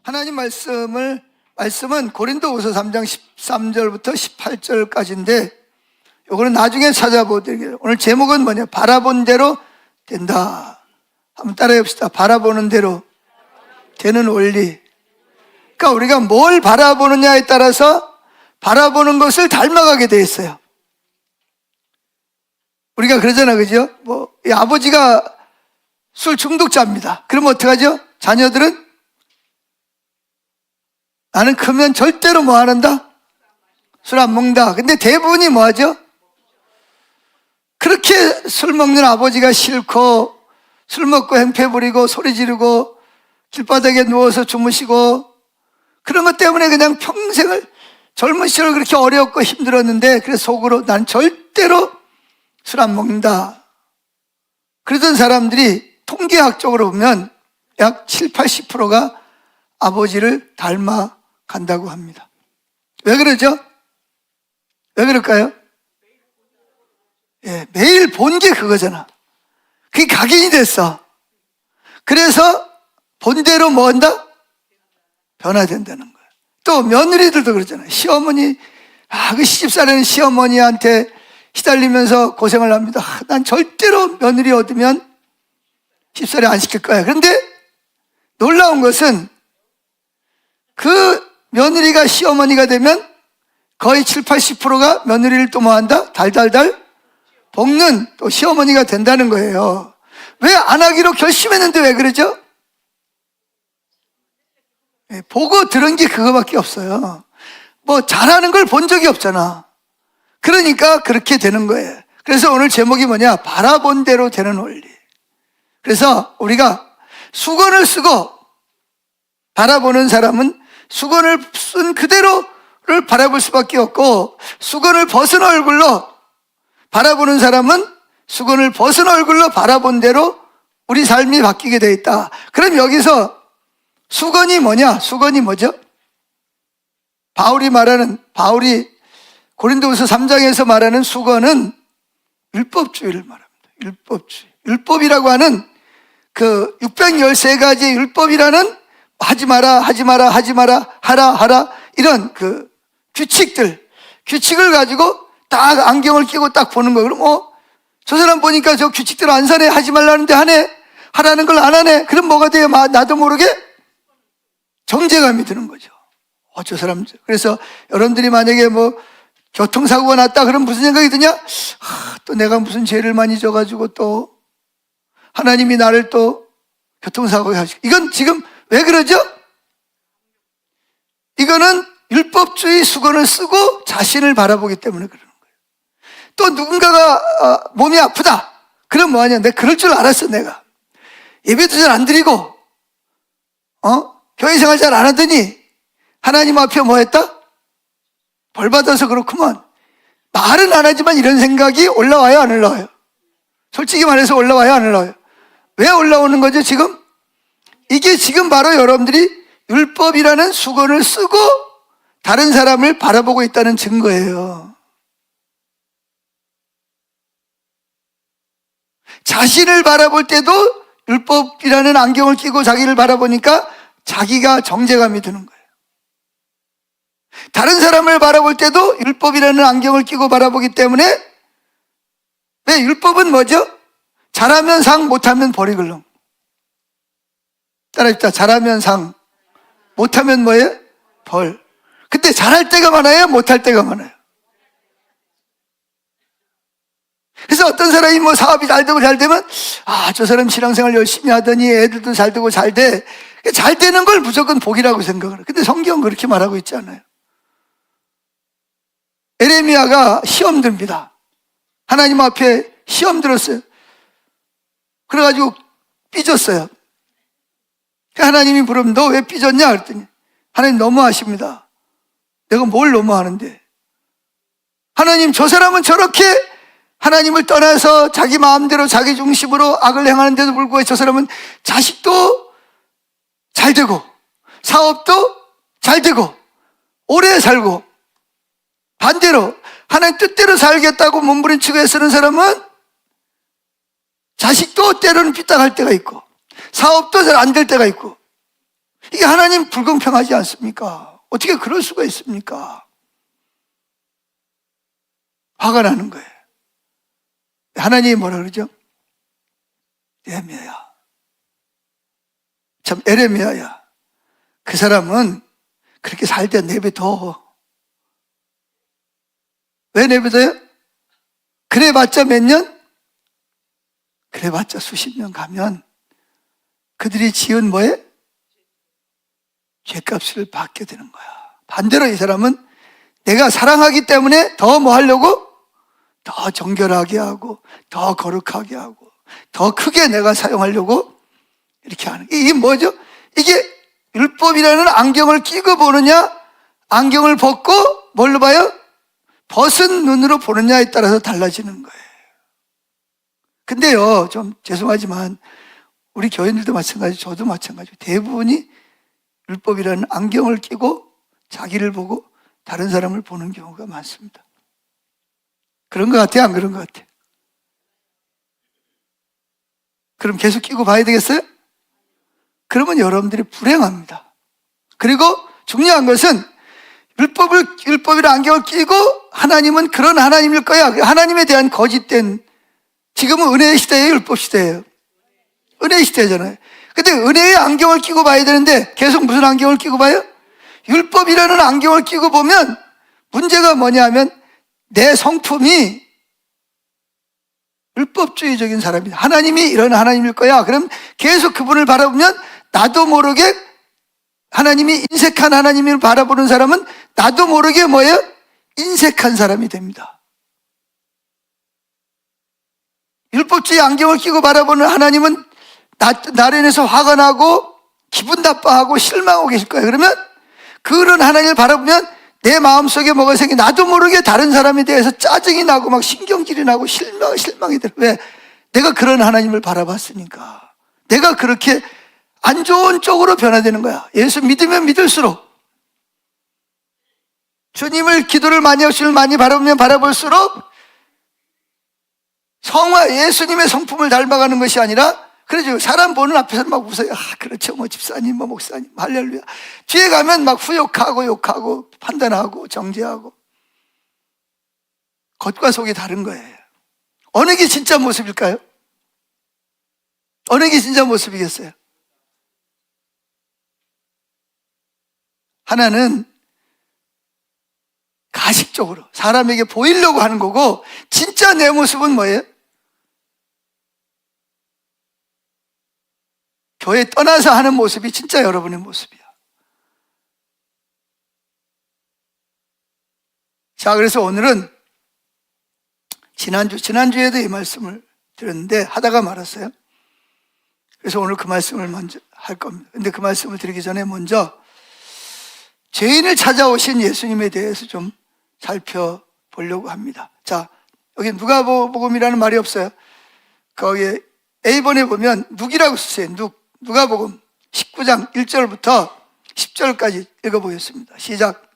하나님 말씀은 고린도후서 3장 13절부터 18절까지인데 요거는 나중에 찾아보드릴게요. 오늘 제목은 뭐냐? 바라본 대로 된다. 한번 따라해 봅시다. 바라보는 대로 되는 원리. 그러니까 우리가 뭘 바라보느냐에 따라서 바라보는 것을 닮아가게 돼 있어요. 우리가 그러잖아, 그죠? 이 아버지가 술 중독자입니다. 그러면 어떡하죠? 자녀들은 나는 크면 절대로 뭐 안 한다? 술 안 먹는다. 근데 대부분이 뭐 하죠? 그렇게 술 먹는 아버지가 싫고 술 먹고 행패 부리고 소리 지르고 길바닥에 누워서 주무시고 그런 것 때문에 그냥 평생을 젊은 시절 그렇게 어렵고 힘들었는데 그래서 속으로 난 절대로 술 안 먹는다. 그러던 사람들이 통계학적으로 보면 약 7, 80%가 아버지를 닮아간다고 합니다. 왜 그러죠? 왜 그럴까요? 예, 매일 본 게 그거잖아. 그게 각인이 됐어. 그래서 본대로 뭐 한다? 변화된다는 거야. 또 며느리들도 그러잖아요. 시어머니, 그 시집살이는 시어머니한테 시달리면서 고생을 합니다. 난 절대로 며느리 얻으면 시집살이 안 시킬 거야. 그런데 놀라운 것은 그 며느리가 시어머니가 되면 거의 7, 80%가 며느리를 또 뭐 한다? 달달달 볶는 또 시어머니가 된다는 거예요. 왜 안 하기로 결심했는데 왜 그러죠? 보고 들은 게 그거밖에 없어요. 뭐 잘하는 걸 본 적이 없잖아. 그러니까 그렇게 되는 거예요. 그래서 오늘 제목이 뭐냐? 바라본 대로 되는 원리. 그래서 우리가 수건을 쓰고 바라보는 사람은 수건을 쓴 그대로를 바라볼 수밖에 없고 수건을 벗은 얼굴로 바라보는 사람은 수건을 벗은 얼굴로 바라본 대로 우리 삶이 바뀌게 돼 있다. 그럼 여기서 수건이 뭐냐? 수건이 뭐죠? 바울이 고린도후서 3장에서 말하는 수건은 율법주의를 말합니다. 율법주의. 율법이라고 하는 그 613가지의 율법이라는 하지 마라, 하지 마라, 하지 마라, 하라, 이런 그 규칙을 가지고 딱 안경을 끼고 딱 보는 거예요. 그럼 저 사람 보니까 저 규칙대로 안 사네, 하지 말라는데 하네, 하라는 걸 안 하네. 그럼 뭐가 돼요? 나도 모르게 정죄감이 드는 거죠. 저 사람. 그래서 여러분들이 만약에 교통사고가 났다 그럼 무슨 생각이 드냐? 또 내가 무슨 죄를 많이 져가지고 또 하나님이 나를 또 교통사고에 하시고. 이건 지금 왜 그러죠? 이거는 율법주의 수건을 쓰고 자신을 바라보기 때문에 그러는 거예요. 또 누군가가 몸이 아프다. 그럼 뭐하냐? 내가 그럴 줄 알았어. 내가 예배도 잘 안 드리고 교회 생활 잘 안 하더니 하나님 앞에 뭐 했다? 벌 받아서 그렇구만. 말은 안 하지만 이런 생각이 올라와요, 안 올라와요? 솔직히 말해서 올라와요, 안 올라와요? 왜 올라오는 거죠, 지금? 이게 지금 바로 여러분들이 율법이라는 수건을 쓰고 다른 사람을 바라보고 있다는 증거예요. 자신을 바라볼 때도 율법이라는 안경을 끼고 자기를 바라보니까 자기가 정죄감이 드는 거예요. 다른 사람을 바라볼 때도 율법이라는 안경을 끼고 바라보기 때문에 왜 율법은 뭐죠? 잘하면 상, 못하면 벌이 걸렁. 따라합시다. 잘하면 상, 못하면 뭐예요? 벌. 근데 잘할 때가 많아요? 못할 때가 많아요? 그래서 어떤 사람이 사업이 잘 되고 잘 되면 저 사람 신앙생활 열심히 하더니 애들도 잘 되고 잘 돼. 잘 되는 걸 무조건 복이라고 생각을 해요. 근데 성경은 그렇게 말하고 있지 않아요. 에레미야가 시험 듭니다. 하나님 앞에 시험 들었어요. 그래가지고 삐졌어요. 하나님이 물으면 너 왜 삐졌냐? 그랬더니 하나님 너무하십니다. 내가 뭘 너무하는데? 하나님, 저 사람은 저렇게 하나님을 떠나서 자기 마음대로 자기 중심으로 악을 행하는데도 불구하고 저 사람은 자식도 잘 되고 사업도 잘 되고 오래 살고 반대로 하나님 뜻대로 살겠다고 몸부림치고 애쓰는 사람은 자식도 때로는 삐딱할 때가 있고 사업도 잘 안 될 때가 있고 이게 하나님 불공평하지 않습니까? 어떻게 그럴 수가 있습니까? 화가 나는 거예요. 하나님이 뭐라 그러죠? 에레미야야, 참 에레미야야, 그 사람은 그렇게 살때 내버려. 왜 내버려요? 그래봤자 몇 년? 그래봤자 수십 년 가면 그들이 지은 뭐에? 죄값을 받게 되는 거야. 반대로 이 사람은 내가 사랑하기 때문에 더 뭐 하려고? 더 정결하게 하고, 더 거룩하게 하고, 더 크게 내가 사용하려고 이렇게 하는. 이게 뭐죠? 이게 율법이라는 안경을 끼고 보느냐, 안경을 벗고 뭘로 봐요? 벗은 눈으로 보느냐에 따라서 달라지는 거예요. 근데요, 좀 죄송하지만 우리 교인들도 마찬가지, 저도 마찬가지고 대부분이 율법이라는 안경을 끼고 자기를 보고 다른 사람을 보는 경우가 많습니다. 그런 것 같아요? 안 그런 것 같아요? 그럼 계속 끼고 봐야 되겠어요? 그러면 여러분들이 불행합니다. 그리고 중요한 것은 율법이라는 안경을 끼고 하나님은 그런 하나님일 거야. 하나님에 대한 거짓된, 지금은 은혜의 시대예요, 율법 시대예요? 은혜의 시대잖아요. 근데 은혜의 안경을 끼고 봐야 되는데 계속 무슨 안경을 끼고 봐요? 율법이라는 안경을 끼고 보면 문제가 뭐냐 하면 내 성품이 율법주의적인 사람이다. 하나님이 이런 하나님일 거야. 그럼 계속 그분을 바라보면 나도 모르게 하나님이 인색한 하나님을 바라보는 사람은 나도 모르게 뭐예요? 인색한 사람이 됩니다. 율법주의 안경을 끼고 바라보는 하나님은 나로 인해서 화가 나고 기분 나빠하고 실망하고 계실 거예요. 그러면 그런 하나님을 바라보면 내 마음속에 뭐가 생겨, 나도 모르게 다른 사람에 대해서 짜증이 나고 막 신경질이 나고 실망이 들어. 왜? 내가 그런 하나님을 바라봤으니까. 내가 그렇게 안 좋은 쪽으로 변화되는 거야. 예수 믿으면 믿을수록, 주님을 기도를 많이 하고 주님을 많이 바라보면 바라볼수록 예수님의 성품을 닮아가는 것이 아니라, 그러죠. 사람 보는 앞에서는 막 웃어요. 그렇죠. 뭐 집사님, 뭐 목사님, 할렐루야. 뒤에 가면 막 후욕하고 욕하고 판단하고 정죄하고. 겉과 속이 다른 거예요. 어느 게 진짜 모습일까요? 어느 게 진짜 모습이겠어요? 하나는 가식적으로 사람에게 보이려고 하는 거고, 진짜 내 모습은 뭐예요? 교회 떠나서 하는 모습이 진짜 여러분의 모습이야. 자, 그래서 오늘은 지난주에도 이 말씀을 드렸는데 하다가 말았어요. 그래서 오늘 그 말씀을 먼저 할 겁니다. 근데 그 말씀을 드리기 전에 먼저 죄인을 찾아오신 예수님에 대해서 좀 살펴보려고 합니다. 자, 여기 누가복음이라는 말이 없어요. 거기에 A번에 보면 눅이라고 쓰세요. 누가복음 19장 1절부터 10절까지 읽어보겠습니다. 시작.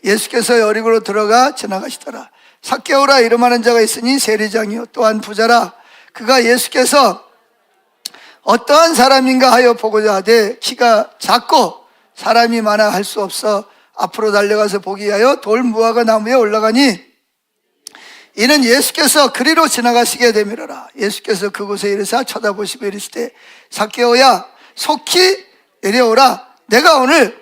예수께서 여리고로 들어가 지나가시더라. 삭개오라 이름하는 자가 있으니 세리장이요 또한 부자라. 그가 예수께서 어떠한 사람인가 하여 보고자 하되 키가 작고 사람이 많아 할 수 없어 앞으로 달려가서 보기 위하여 돌 무화과 나무에 올라가니, 이는 예수께서 그리로 지나가시게 되밀어라. 예수께서 그곳에 이르사 쳐다보시고 이르시되 삭개오야 속히 내려오라. 내가 오늘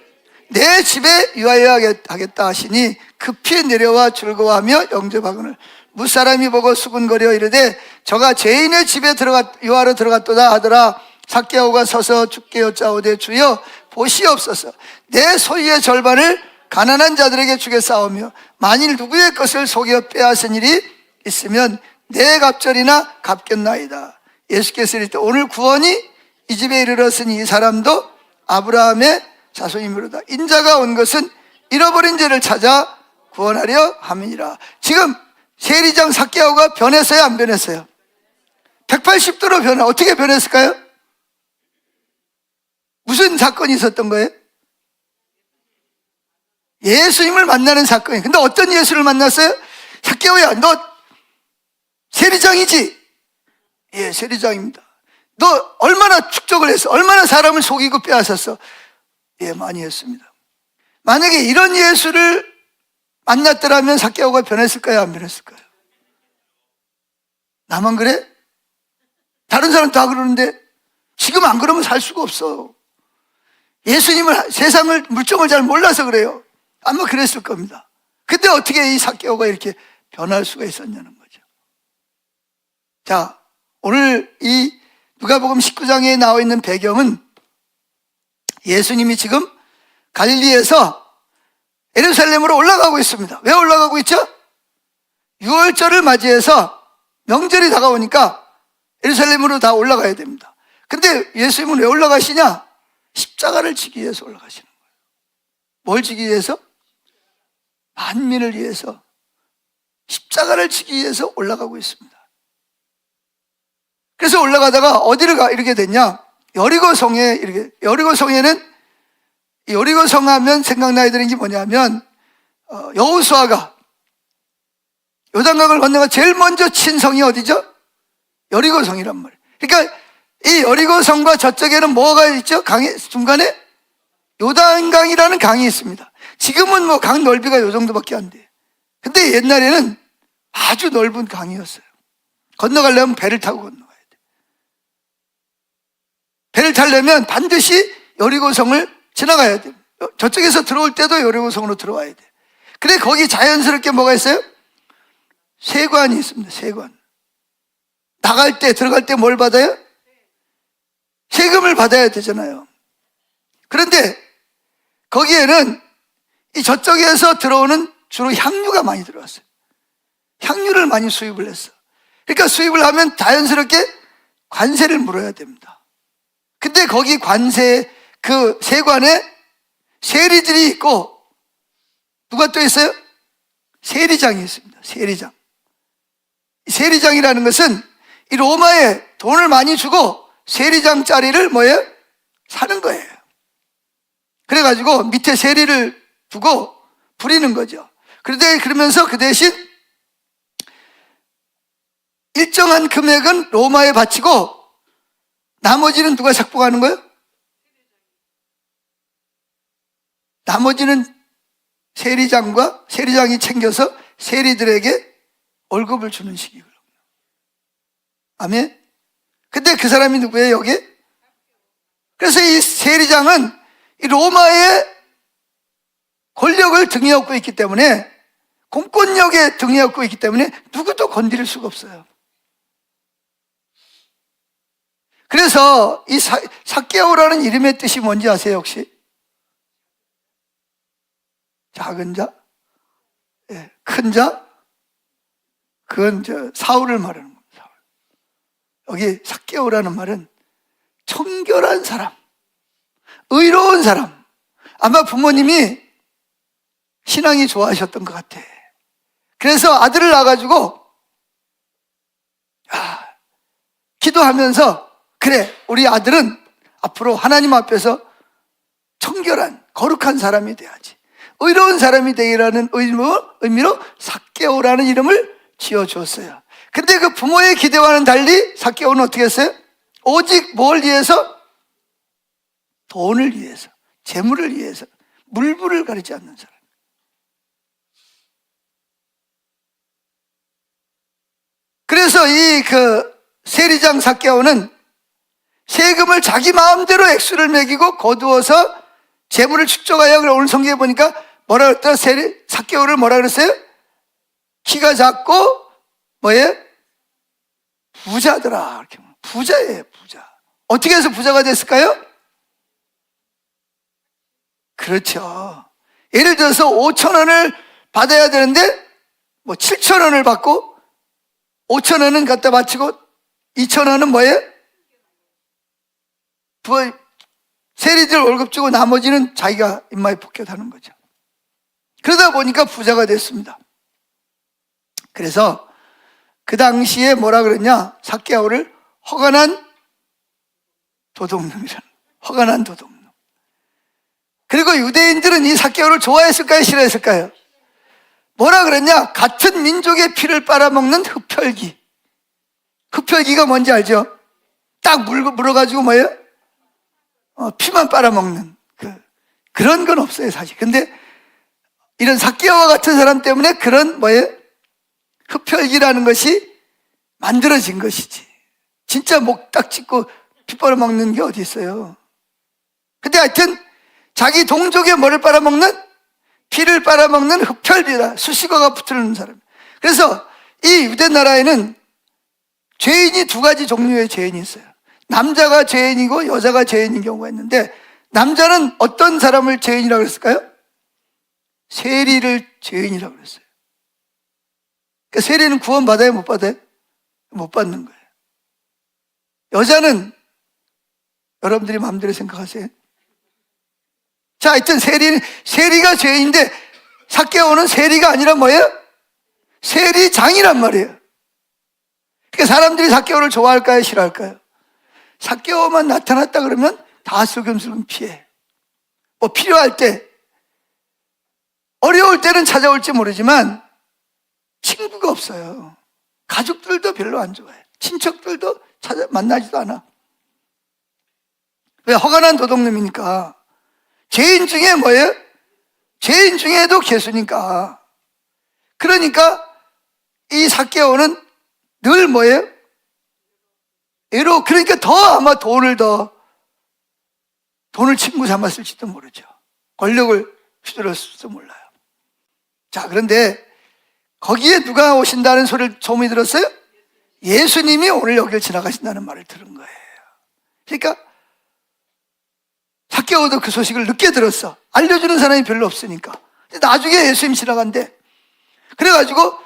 내 집에 유하여 하겠다 하시니 급히 내려와 즐거워하며 영접하거늘 무사람이 보고 수군거려 이르되 저가 죄인의 집에 유하러 들어갔도다 하더라. 삭개오가 서서 주께 여짜오되 주여 보시옵소서. 내 소유의 절반을 가난한 자들에게 주겠사오며 만일 누구의 것을 속여 빼앗은 일이 있으면 내 갑절이나 갚겠나이다. 예수께서 이르되 오늘 구원이 이 집에 이르렀으니 이 사람도 아브라함의 자손이므로다. 인자가 온 것은 잃어버린 자를 찾아 구원하려 함이니라. 지금 세리장 삭개오가 변했어요, 안 변했어요? 180도로 변해. 어떻게 변했을까요? 무슨 사건이 있었던 거예요? 예수님을 만나는 사건이에요. 근데 어떤 예수를 만났어요? 삭개오야, 너 세리장이지? 예, 세리장입니다. 너 얼마나 축적을 했어? 얼마나 사람을 속이고 빼앗았어? 예, 많이 했습니다. 만약에 이런 예수를 만났더라면 삭개오가 변했을까요? 안 변했을까요? 나만 그래? 다른 사람 다 그러는데 지금 안 그러면 살 수가 없어. 예수님을, 세상을, 물정을 잘 몰라서 그래요. 아마 그랬을 겁니다. 근데 어떻게 이 삭개오가 이렇게 변할 수가 있었냐는 거죠. 자, 오늘 이 누가복음 19장에 나와 있는 배경은 예수님이 지금 갈릴리에서 예루살렘으로 올라가고 있습니다. 왜 올라가고 있죠? 6월절을 맞이해서 명절이 다가오니까 예루살렘으로 다 올라가야 됩니다. 근데 예수님은 왜 올라가시냐? 십자가를 지기 위해서 올라가시는 거예요. 뭘 지기 위해서? 만민을 위해서 십자가를 지기 위해서 올라가고 있습니다. 그래서 올라가다가 어디를 이렇게 됐냐? 여리고성에 이렇게, 여리고성에는, 여리고성 하면 생각나야 되는 게 뭐냐면 여호수아가 요단강을 건너가 제일 먼저 친 성이 어디죠? 여리고성이란 말이에요. 그러니까 이 여리고성과 저쪽에는 뭐가 있죠? 강의 중간에 요단강이라는 강이 있습니다. 지금은 뭐 강 넓이가 요 정도밖에 안 돼요. 근데 옛날에는 아주 넓은 강이었어요. 건너가려면 배를 타고 건너가야 돼. 배를 타려면 반드시 여리고성을 지나가야 돼. 저쪽에서 들어올 때도 여리고성으로 들어와야 돼. 근데 거기 자연스럽게 뭐가 있어요? 세관이 있습니다. 세관. 나갈 때, 들어갈 때 뭘 받아요? 세금을 받아야 되잖아요. 그런데 거기에는 이 저쪽에서 들어오는 주로 향유가 많이 들어왔어요. 향유를 많이 수입을 했어. 그러니까 수입을 하면 자연스럽게 관세를 물어야 됩니다. 근데 거기 관세, 그 세관에 세리들이 있고, 누가 또 있어요? 세리장이 있습니다. 세리장. 세리장이라는 것은 이 로마에 돈을 많이 주고 세리장 자리를 뭐예요? 사는 거예요. 그래가지고 밑에 세리를 두고 부리는 거죠. 그런데 그러면서 그 대신 일정한 금액은 로마에 바치고 나머지는 누가 작복하는 거예요? 나머지는 세리장과 세리장이 챙겨서 세리들에게 월급을 주는 식이거든요. 아멘? 근데 그 사람이 누구예요, 여기? 그래서 이 세리장은 이 로마의 권력을 등에 업고 있기 때문에, 공권력에 등에 업고 있기 때문에 누구도 건드릴 수가 없어요. 그래서 이 삭개오라는 이름의 뜻이 뭔지 아세요, 혹시? 작은 자? 예, 큰 자? 그건 사울을 말하는 겁니다. 사울. 여기 삭개오라는 말은 청결한 사람, 의로운 사람. 아마 부모님이 신앙이 좋아하셨던 것 같아. 그래서 아들을 낳아가지고 기도하면서, 그래, 우리 아들은 앞으로 하나님 앞에서 청결한 거룩한 사람이 돼야지, 의로운 사람이 되기라는 의미로 삭개오라는 이름을 지어줬어요. 근데 그 부모의 기대와는 달리 삭개오는 어떻게 했어요? 오직 뭘 위해서? 돈을 위해서, 재물을 위해서, 물불을 가리지 않는 사람. 그래서 이 세리장 삭개오는 세금을 자기 마음대로 액수를 매기고 거두어서 재물을 축적하여, 오늘 성경에 보니까 뭐라 그랬더라? 삭개오를 뭐라 그랬어요? 키가 작고 뭐예요? 부자더라. 이렇게. 부자예요, 부자. 어떻게 해서 부자가 됐을까요? 그렇죠. 예를 들어서 5,000원을 받아야 되는데 뭐 7,000원을 받고 5,000원은 갖다 바치고 2,000원은 뭐예요? 세리들 월급 주고 나머지는 자기가 입마에 포켓하는 거죠. 그러다 보니까 부자가 됐습니다. 그래서 그 당시에 뭐라 그랬냐? 삭개오를 허간한 도둑놈이라는, 허간한 도둑놈. 그리고 유대인들은 이 삭개오를 좋아했을까요? 싫어했을까요? 뭐라 그랬냐? 같은 민족의 피를 빨아먹는 흡혈귀. 흡혈귀가 뭔지 알죠? 딱 물어가지고 뭐예요? 피만 빨아먹는 그런 건 없어요, 사실. 근데 이런 삭개오와 같은 사람 때문에 그런 뭐예요? 흡혈귀라는 것이 만들어진 것이지. 진짜 목 딱 찢고 피 빨아먹는 게 어디 있어요? 근데 하여튼 자기 동족의 뭐를 빨아먹는? 피를 빨아먹는 흡혈귀다. 수식어가 붙는 사람. 그래서 이 유대 나라에는 죄인이 두 가지 종류의 죄인이 있어요. 남자가 죄인이고 여자가 죄인인 경우가 있는데, 남자는 어떤 사람을 죄인이라고 그랬을까요? 세리를 죄인이라고 그랬어요. 그러니까 세리는 구원받아요, 못 받아요? 못 받는 거예요. 여자는 여러분들이 마음대로 생각하세요. 자, 하여튼 세리가 죄인인데 삭개오는 세리가 아니라 뭐예요? 세리장이란 말이에요. 그러니까 사람들이 삭개오를 좋아할까요, 싫어할까요? 삭개오만 나타났다 그러면 다 슬금슬금 피해. 뭐 필요할 때, 어려울 때는 찾아올지 모르지만 친구가 없어요. 가족들도 별로 안 좋아해. 친척들도 만나지도 않아. 왜? 허가 난 도둑놈이니까. 죄인 중에 뭐예요? 죄인 중에도 괴수니까. 그러니까 이 삭개오는 늘 뭐예요? 그러니까 더 아마 돈을 친구 삼았을지도 모르죠. 권력을 휘둘렀을지도 몰라요. 자, 그런데 거기에 누가 오신다는 소문이 들었어요? 예수님이 오늘 여기를 지나가신다는 말을 들은 거예요. 그러니까 삭개오도 그 소식을 늦게 들었어. 알려주는 사람이 별로 없으니까. 근데 나중에 예수님 지나간대. 그래가지고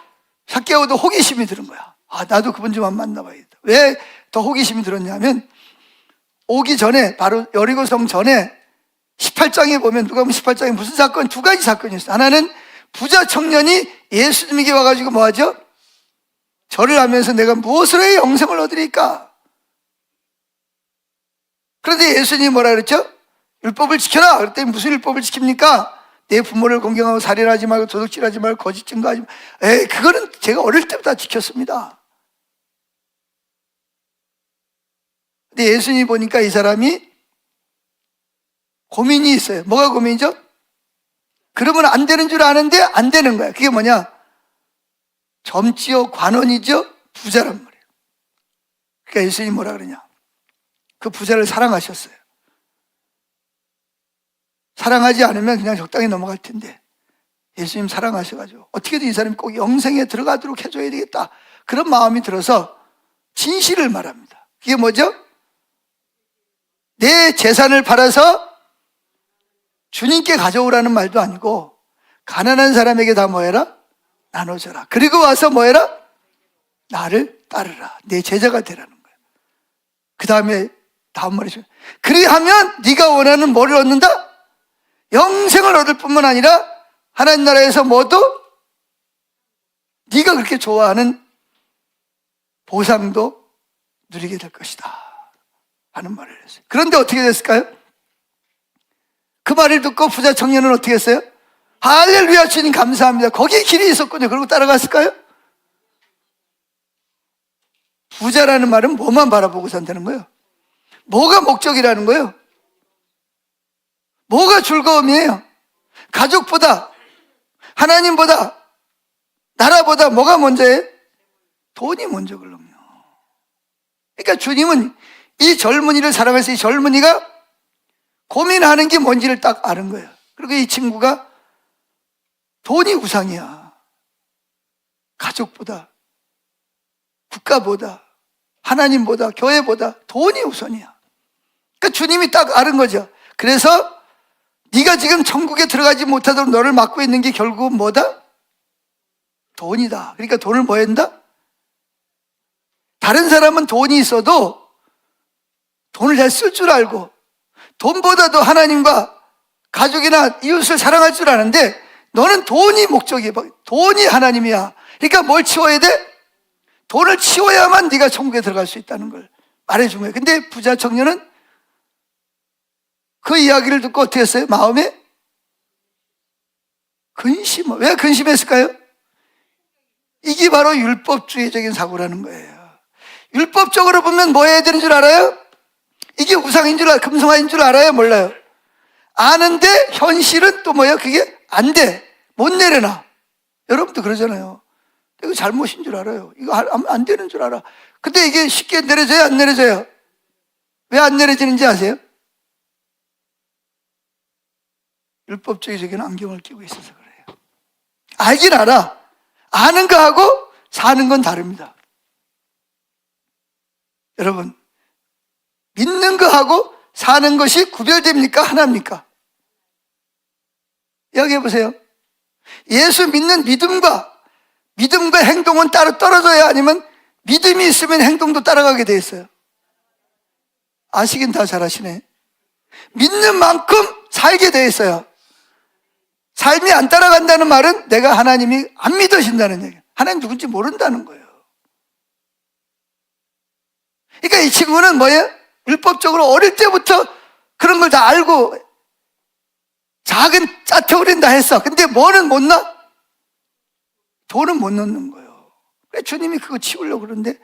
삭개오도 호기심이 들은 거야. 나도 그분 좀 한번 만나봐야겠다. 왜 더 호기심이 들었냐면, 오기 전에, 바로 여리고성 전에 18장에 보면, 누가 보면 18장에 무슨 사건, 두 가지 사건이 있어요. 하나는 부자 청년이 예수님에게 와가지고 뭐 하죠? 절을 하면서 내가 무엇으로 영생을 얻으리까? 그런데 예수님이 뭐라 그랬죠? 율법을 지켜라. 그랬더니 무슨 율법을 지킵니까? 내 부모를 공경하고 살인하지 말고 도둑질하지 말고 거짓 증거하지 말고. 그거는 제가 어릴 때부터 다 지켰습니다. 근데 예수님이 보니까 이 사람이 고민이 있어요. 뭐가 고민이죠? 그러면 안 되는 줄 아는데 안 되는 거야. 그게 뭐냐? 점지요, 관원이죠, 부자란 말이에요. 그러니까 예수님이 뭐라 그러냐? 그 부자를 사랑하셨어요. 사랑하지 않으면 그냥 적당히 넘어갈 텐데, 예수님 사랑하셔가지고 어떻게든 이 사람이 꼭 영생에 들어가도록 해줘야 되겠다, 그런 마음이 들어서 진실을 말합니다. 그게 뭐죠? 내 재산을 팔아서 주님께 가져오라는 말도 아니고, 가난한 사람에게 다 뭐해라? 나눠줘라. 그리고 와서 뭐해라? 나를 따르라. 내 제자가 되라는 거예요. 그 다음에 다음 말이죠. 그리하면 네가 원하는 뭐를 얻는다? 영생을 얻을 뿐만 아니라 하나님 나라에서 모두 네가 그렇게 좋아하는 보상도 누리게 될 것이다 하는 말을 했어요. 그런데 어떻게 됐을까요? 그 말을 듣고 부자 청년은 어떻게 했어요? 할렐루야, 주님 감사합니다. 거기에 길이 있었군요. 그리고 따라갔을까요? 부자라는 말은 뭐만 바라보고 산다는 거예요? 뭐가 목적이라는 거예요? 뭐가 즐거움이에요? 가족보다, 하나님보다, 나라보다 뭐가 먼저예요? 돈이 먼저 그럼요. 그러니까 주님은 이 젊은이를 사랑해서 이 젊은이가 고민하는 게 뭔지를 딱 아는 거예요. 그리고 이 친구가 돈이 우상이야. 가족보다, 국가보다, 하나님보다, 교회보다 돈이 우선이야. 그러니까 주님이 딱 아는 거죠. 그래서 네가 지금 천국에 들어가지 못하도록 너를 막고 있는 게 결국은 뭐다? 돈이다. 그러니까 돈을 뭐 한다? 다른 사람은 돈이 있어도 돈을 잘 쓸 줄 알고 돈보다도 하나님과 가족이나 이웃을 사랑할 줄 아는데, 너는 돈이 목적이야. 돈이 하나님이야. 그러니까 뭘 치워야 돼? 돈을 치워야만 네가 천국에 들어갈 수 있다는 걸 말해준 거예요. 근데 부자 청년은 그 이야기를 듣고 어떻게 했어요? 마음에 근심. 왜 근심했을까요? 이게 바로 율법주의적인 사고라는 거예요. 율법적으로 보면 뭐 해야 되는 줄 알아요? 이게 우상인 줄 금송아지인 줄 알아요? 몰라요? 아는데 현실은 또 뭐예요? 그게 안 돼. 못 내려놔. 여러분도 그러잖아요. 이거 잘못인 줄 알아요. 이거 안 되는 줄 알아. 근데 이게 쉽게 내려져요? 안 내려져요? 왜 안 내려지는지 아세요? 율법주의적인 안경을 끼고 있어서 그래요. 알긴 알아. 아는 거하고 사는 건 다릅니다. 여러분, 믿는 거하고 사는 것이 구별됩니까? 하나입니까? 이야기해 보세요. 예수 믿는 믿음과 행동은 따로 떨어져야, 아니면 믿음이 있으면 행동도 따라가게 돼 있어요. 아시긴 다 잘하시네. 믿는 만큼 살게 돼 있어요. 삶이 안 따라간다는 말은 내가 하나님이 안 믿어진다는 얘기예요. 하나님 누군지 모른다는 거예요. 그러니까 이 친구는 뭐예요? 율법적으로 어릴 때부터 그런 걸 다 알고 작은 짜투리는 다 했어. 근데 뭐는 못 넣어? 돈은 못 넣는 거예요. 그래, 주님이 그거 치우려고 그러는데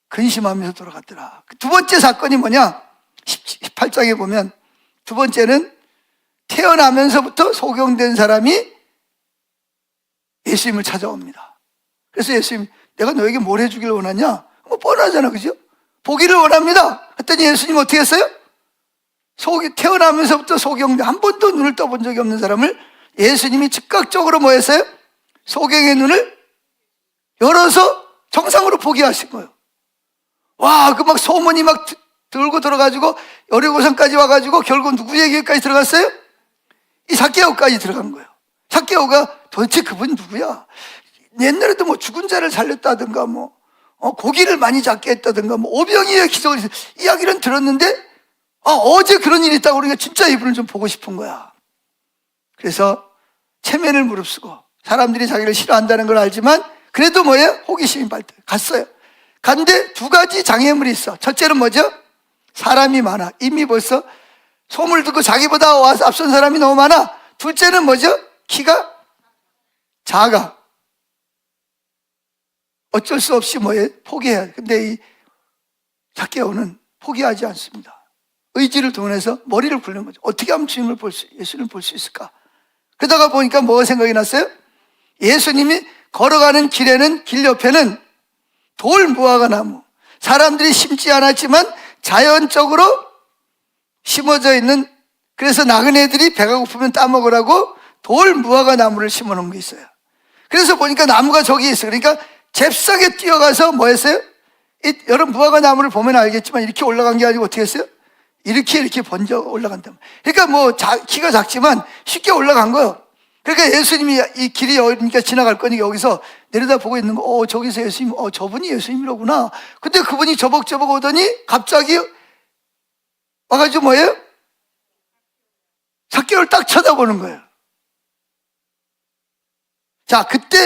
근심하면서 돌아갔더라. 두 번째 사건이 뭐냐? 18장에 보면 두 번째는 태어나면서부터 소경된 사람이 예수님을 찾아옵니다. 그래서 예수님, 내가 너에게 뭘 해주길 원하냐? 뭐 뻔하잖아, 그죠? 보기를 원합니다. 했더니 예수님 어떻게 했어요? 태어나면서부터 소경된, 한 번도 눈을 떠본 적이 없는 사람을 예수님이 즉각적으로 뭐 했어요? 소경의 눈을 열어서 정상으로 보게 하신 거예요. 와, 그 막 소문이 막 들고 들어가지고 여리고성까지 와가지고 결국 누구에게까지 들어갔어요? 이 삭개오까지 들어간 거예요. 삭개오가 도대체 그분 누구야? 옛날에도 뭐 죽은 자를 살렸다든가 뭐 고기를 많이 잡게 했다든가 뭐 오병이의 기적을 이야기는 들었는데 어제 그런 일이 있다고 그러니까 진짜 이분을 좀 보고 싶은 거야. 그래서 체면을 무릅쓰고 사람들이 자기를 싫어한다는 걸 알지만 그래도 뭐예요? 호기심이 발달. 갔어요. 갔는데 두 가지 장애물이 있어. 첫째는 뭐죠? 사람이 많아. 이미 벌써 소문을 듣고 자기보다 와서 앞선 사람이 너무 많아. 둘째는 뭐죠? 키가 작아. 어쩔 수 없이 뭐예요? 포기해야 돼. 근데 이 삭개오는 포기하지 않습니다. 의지를 동원해서 머리를 굴리는 거죠. 어떻게 하면 주님을 예수님을 볼 수 있을까? 그러다가 보니까 뭐가 생각이 났어요? 예수님이 걸어가는 길에는, 길 옆에는 돌 무화과 나무, 사람들이 심지 않았지만 자연적으로 심어져 있는, 그래서 나그네들이 배가 고프면 따먹으라고 돌 무화과 나무를 심어 놓은 게 있어요. 그래서 보니까 나무가 저기 있어요. 그러니까 잽싸게 뛰어가서 뭐 했어요? 여러분 무화과 나무를 보면 알겠지만 이렇게 올라간 게 아니고 어떻게 했어요? 이렇게 번져 올라간다. 그러니까 뭐 키가 작지만 쉽게 올라간 거예요. 그러니까 예수님이 이 길이 그러니까 지나갈 거니까 여기서 내려다 보고 있는 거, 저기서 예수님, 저분이 예수님이로구나. 근데 그분이 저벅저벅 오더니 갑자기 와가지고 뭐예요? 삭개오를 딱 쳐다보는 거예요. 자, 그때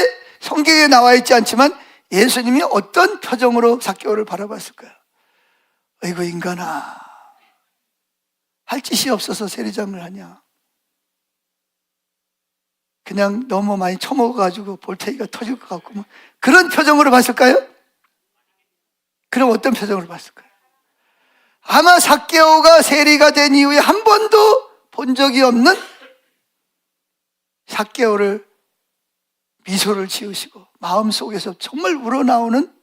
성경에 나와 있지 않지만 예수님이 어떤 표정으로 삭개오를 바라봤을까요? 어이구 인간아, 할 짓이 없어서 세리장을 하냐? 그냥 너무 많이 처먹어가지고 볼테이가 터질 것 같고 뭐 그런 표정으로 봤을까요? 그럼 어떤 표정으로 봤을까요? 아마 삭개오가 세리가 된 이후에 한 번도 본 적이 없는 삭개오를 미소를 지으시고 마음속에서 정말 우러나오는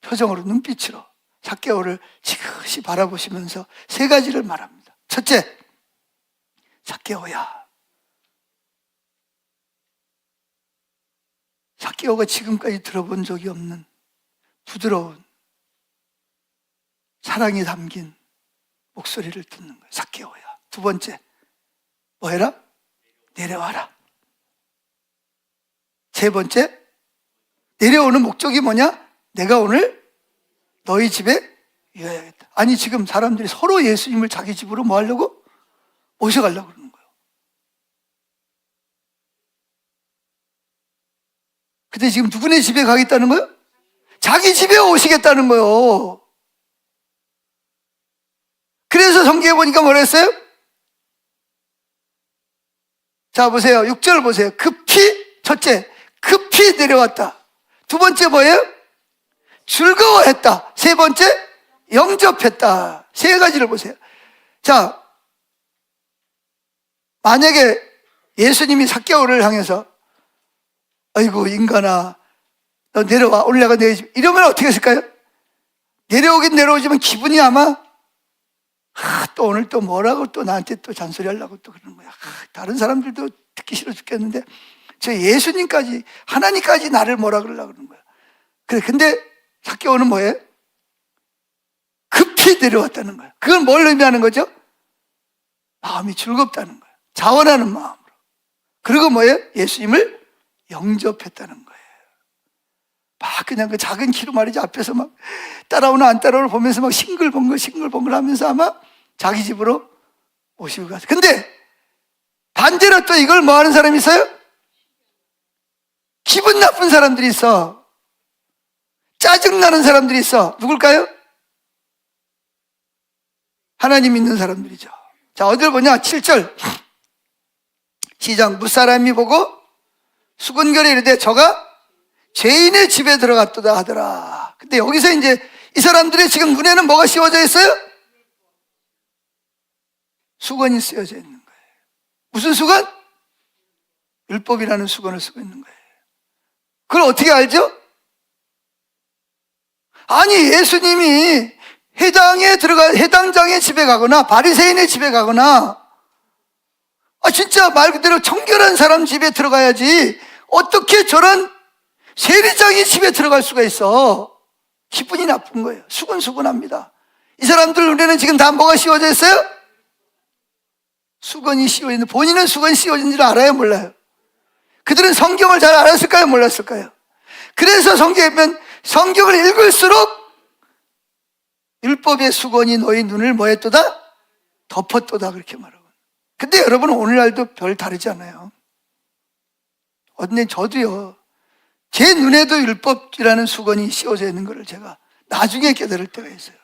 표정으로, 눈빛으로 삭개오를 지그시 바라보시면서 세 가지를 말합니다. 첫째, 삭개오야, 삭개오가 지금까지 들어본 적이 없는 부드러운 사랑이 담긴 목소리를 듣는 거예요. 삭개오야. 두 번째, 뭐 해라? 내려와라. 세 번째, 내려오는 목적이 뭐냐? 내가 오늘 너희 집에 이어야겠다. 아니 지금 사람들이 서로 예수님을 자기 집으로 뭐 하려고? 모셔가려고 그러는 거예요. 근데 지금 누구네 집에 가겠다는 거예요? 자기 집에 오시겠다는 거예요. 그래서 성경에 보니까 뭐라 했어요? 자 보세요. 6절 보세요. 급히, 첫째, 급히 내려왔다. 두 번째 뭐예요? 즐거워했다. 세 번째, 영접했다. 세 가지를 보세요. 자, 만약에 예수님이 삭개오를 향해서 아이고 인간아 너 내려와 올라가 내 집 이러면 어떻게 했을까요? 내려오긴 내려오지만 기분이 아마 또 오늘 또 뭐라고 또 나한테 또 잔소리 하려고 또 그러는 거야. 다른 사람들도 듣기 싫어 죽겠는데 저 예수님까지 하나님까지 나를 뭐라 그러려고 그러는 거야. 그래 근데 삭개오는 뭐예요? 급히 내려왔다는 거야. 그건 뭘 의미하는 거죠? 마음이 즐겁다는 거야. 자원하는 마음으로. 그리고 뭐예요? 예수님을 영접했다는 거예요. 막 그냥 그 작은 키로 말이지 앞에서 막 따라오나 안 따라오나 보면서 막 싱글벙글 하면서 아마 자기 집으로 오시고 갔어요. 근데 반대로 또 이걸 뭐 하는 사람이 있어요? 기분 나쁜 사람들이 있어. 짜증나는 사람들이 있어. 누굴까요? 하나님 믿는 사람들이죠. 자, 어디를 보냐? 7절. 시작. 무사람이 보고 수군거려 이르되 저가 죄인의 집에 들어갔도다 하더라. 근데 여기서 이제 이 사람들의 지금 눈에는 뭐가 씌워져 있어요? 수건이 쓰여져 있는 거예요. 무슨 수건? 율법이라는 수건을 쓰고 있는 거예요. 그걸 어떻게 알죠? 아니 예수님이 해당장의 집에 가거나 바리새인의 집에 가거나 진짜 말 그대로 청결한 사람 집에 들어가야지 어떻게 저런 세리장의 집에 들어갈 수가 있어. 기분이 나쁜 거예요. 수근수근합니다. 이 사람들 눈에는 지금 다 뭐가 씌워져 있어요? 수건이 씌워져 있는데 본인은 수건이 씌워진 줄 알아요? 몰라요? 그들은 성경을 잘 알았을까요? 몰랐을까요? 그래서 성경을 읽을수록 율법의 수건이 너희 눈을 뭐 했도다? 덮었도다 그렇게 말하고. 근데 여러분 오늘날도 별 다르지 않아요. 저도요. 제 눈에도 율법이라는 수건이 씌워져 있는 것을 제가 나중에 깨달을 때가 있어요.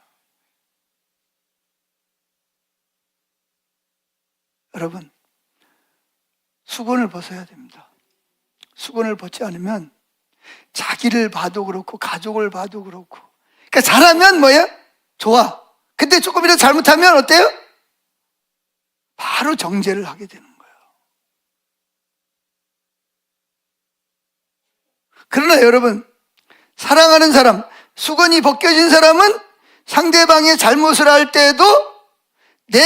여러분 수건을 벗어야 됩니다. 수건을 벗지 않으면 자기를 봐도 그렇고 가족을 봐도 그렇고 그러니까 잘하면 뭐예요? 좋아. 근데 조금이라도 잘못하면 어때요? 바로 정죄를 하게 되는 거예요. 그러나 여러분 사랑하는 사람, 수건이 벗겨진 사람은 상대방의 잘못을 할 때에도 내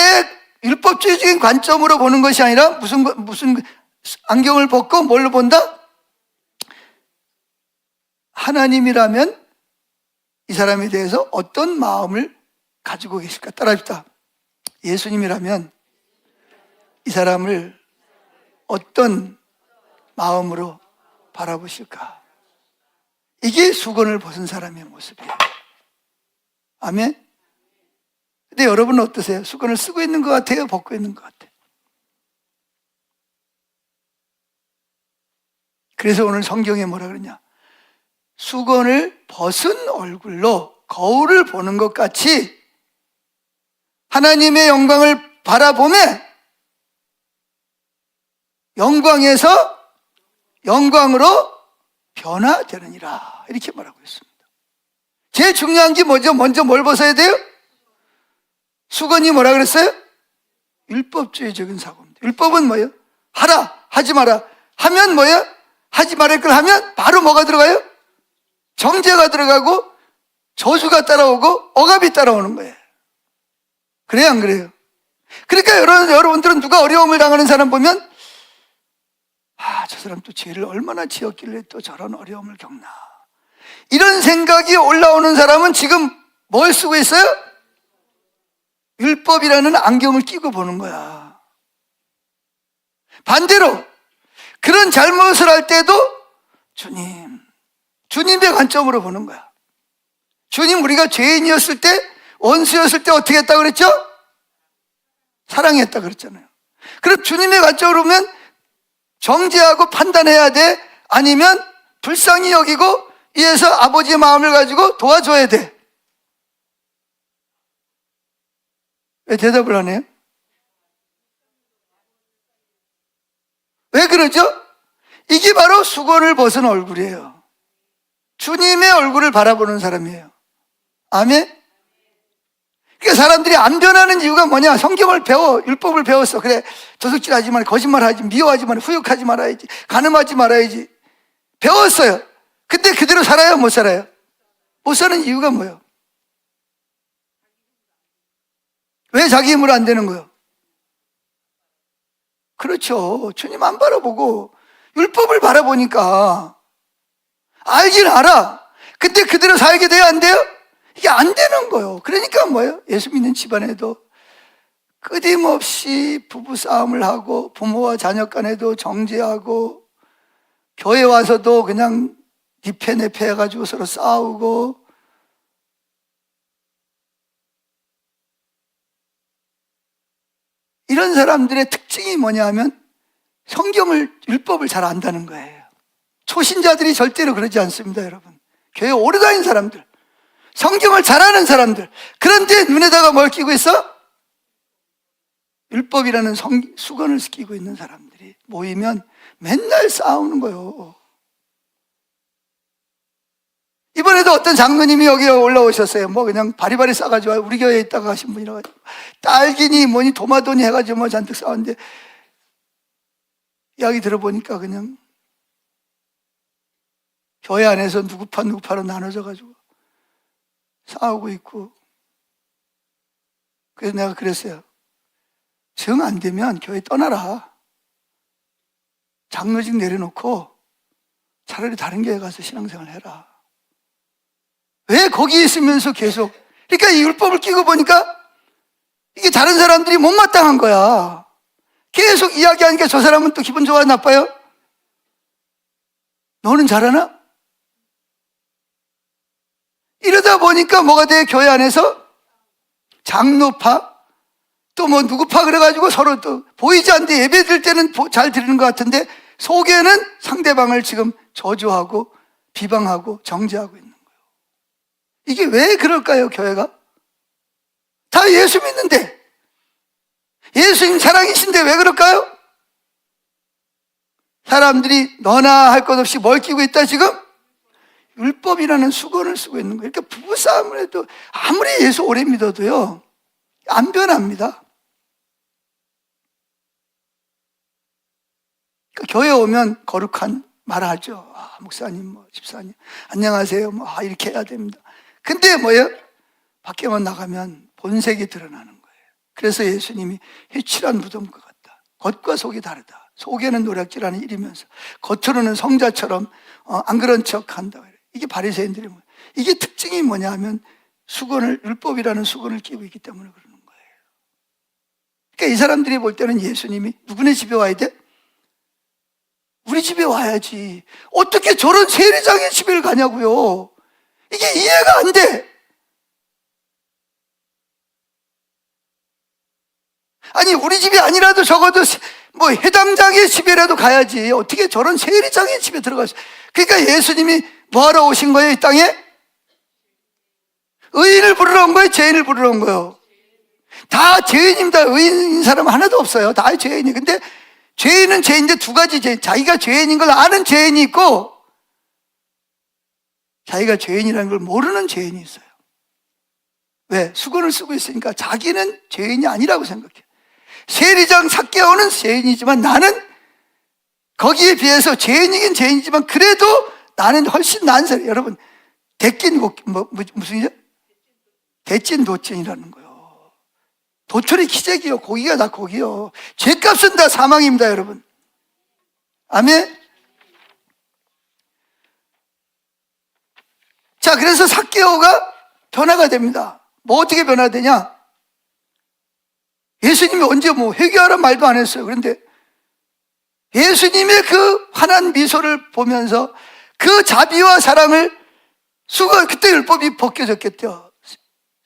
율법주의적인 관점으로 보는 것이 아니라 무슨 안경을 벗고 뭘로 본다? 하나님이라면 이 사람에 대해서 어떤 마음을 가지고 계실까? 따라합시다. 예수님이라면 이 사람을 어떤 마음으로 바라보실까? 이게 수건을 벗은 사람의 모습이에요. 아멘? 근데 여러분은 어떠세요? 수건을 쓰고 있는 것 같아요? 벗고 있는 것 같아요? 그래서 오늘 성경에 뭐라 그러냐? 수건을 벗은 얼굴로 거울을 보는 것 같이 하나님의 영광을 바라보며 영광에서 영광으로 변화되느니라 이렇게 말하고 있습니다. 제일 중요한 게 뭐죠? 먼저 뭘 벗어야 돼요? 수건이 뭐라 그랬어요? 율법주의적인 사고입니다. 율법은 뭐예요? 하라, 하지 마라. 하면 뭐예요? 하지 말을 걸 하면 바로 뭐가 들어가요? 정죄가 들어가고 저주가 따라오고 억압이 따라오는 거예요. 그래요, 안 그래요? 그러니까 여러분들은 누가 어려움을 당하는 사람 보면 저 사람 또 죄를 얼마나 지었길래 또 저런 어려움을 겪나. 이런 생각이 올라오는 사람은 지금 뭘 쓰고 있어요? 율법이라는 안경을 끼고 보는 거야. 반대로 그런 잘못을 할 때도 주님의 관점으로 보는 거야. 주님 우리가 죄인이었을 때 원수였을 때 어떻게 했다고 그랬죠? 사랑했다 그랬잖아요. 그럼 주님의 관점으로 보면 정죄하고 판단해야 돼? 아니면 불쌍히 여기고 이에서 아버지의 마음을 가지고 도와줘야 돼? 왜 대답을 안 해요? 왜 그러죠? 이게 바로 수건을 벗은 얼굴이에요. 주님의 얼굴을 바라보는 사람이에요. 아멘? 그러니까 사람들이 안 변하는 이유가 뭐냐? 성경을 배워, 율법을 배웠어. 그래, 도둑질하지 말아, 거짓말하지, 미워하지 말아, 후욕하지 말아야지, 간음하지 말아야지. 배웠어요. 근데 그대로 살아요? 못 살아요? 못 사는 이유가 뭐예요? 왜 자기 힘으로 안 되는 거예요? 그렇죠. 주님 안 바라보고 율법을 바라보니까 알긴 알아. 근데 그대로 살게 돼요? 안 돼요? 이게 안 되는 거예요. 그러니까 뭐예요? 예수 믿는 집안에도 끊임없이 부부싸움을 하고 부모와 자녀 간에도 정죄하고 교회 와서도 그냥 니패 내패 해가지고 서로 싸우고 이런 사람들의 특징이 뭐냐 하면 성경을, 율법을 잘 안다는 거예요. 초신자들이 절대로 그러지 않습니다, 여러분. 교회 오래 다닌 사람들, 성경을 잘 아는 사람들. 그런데 눈에다가 뭘 끼고 있어? 율법이라는 수건을 끼고 있는 사람들이 모이면 맨날 싸우는 거예요. 이번에도 어떤 장로님이 여기 올라오셨어요. 뭐 그냥 바리바리 싸가지고 우리 교회에 있다가 하신 분이라 가지고 딸기니 뭐니 도마도니 해가지고 뭐 잔뜩 싸웠는데 이야기 들어보니까 그냥 교회 안에서 누구파로 나눠져 가지고 싸우고 있고. 그래서 내가 그랬어요. 정 안 되면 교회 떠나라. 장로직 내려놓고 차라리 다른 교회 가서 신앙생활 해라. 왜 거기 있으면서 계속. 그러니까 이 율법을 끼고 보니까 이게 다른 사람들이 못마땅한 거야. 계속 이야기하니까 저 사람은 또 기분 좋아, 나빠요? 너는 잘하나? 이러다 보니까 뭐가 돼? 교회 안에서 장로파 또 뭐 누구파 그래가지고 서로 또 보이지 않는데 예배 드릴 때는 잘 드리는 것 같은데 속에는 상대방을 지금 저주하고 비방하고 정죄하고 있는 거예요. 이게 왜 그럴까요? 교회가 다 예수 믿는데, 예수님 사랑이신데 왜 그럴까요? 사람들이 너나 할 것 없이 뭘 끼고 있다 지금? 율법이라는 수건을 쓰고 있는 거예요. 그러니까 부부싸움을 해도 아무리 예수 오래 믿어도요 안 변합니다. 그러니까 교회 오면 거룩한 말을 하죠. 목사님, 뭐 집사님 안녕하세요, 뭐 이렇게 해야 됩니다. 근데 뭐예요? 밖에만 나가면 본색이 드러나는 거예요. 그래서 예수님이 회칠한 무덤과 같다. 겉과 속이 다르다. 속에는 노략질하는 일이면서 겉으로는 성자처럼 안 그런 척한다. 이게 바리새인들이 뭐예요? 이게 특징이 뭐냐 하면 수건을, 율법이라는 수건을 끼고 있기 때문에 그러는 거예요. 그러니까 이 사람들이 볼 때는 예수님이 누구네 집에 와야 돼? 우리 집에 와야지. 어떻게 저런 세리장의 집에 가냐고요. 이게 이해가 안 돼. 아니 우리 집이 아니라도 적어도 뭐 해당장의 집에라도 가야지. 어떻게 저런 세리장의 집에 들어가서. 그러니까 예수님이 뭐하러 오신 거예요? 이 땅에? 의인을 부르러 온 거예요? 죄인을 부르러 온 거예요? 다 죄인입니다. 의인인 사람 하나도 없어요. 다 죄인이. 근데 죄인은 죄인인데 두 가지 죄인. 자기가 죄인인 걸 아는 죄인이 있고 자기가 죄인이라는 걸 모르는 죄인이 있어요. 왜? 수건을 쓰고 있으니까 자기는 죄인이 아니라고 생각해요. 세리장 삭개오는 죄인이지만 나는 거기에 비해서 죄인이긴 죄인이지만 그래도 나는 훨씬 나은 사람. 여러분 대낀 무슨 일이죠? 대찐 도찐이라는 거예요. 도철이 기적이요, 고기가 다 고기요. 죄값은 다 사망입니다, 여러분. 아멘. 자, 그래서 삭개오가 변화가 됩니다. 뭐 어떻게 변화되냐? 예수님이 언제 뭐 회개하라는 말도 안 했어요. 그런데 예수님의 그 환한 미소를 보면서 그 자비와 사랑을 그때 율법이 벗겨졌겠죠.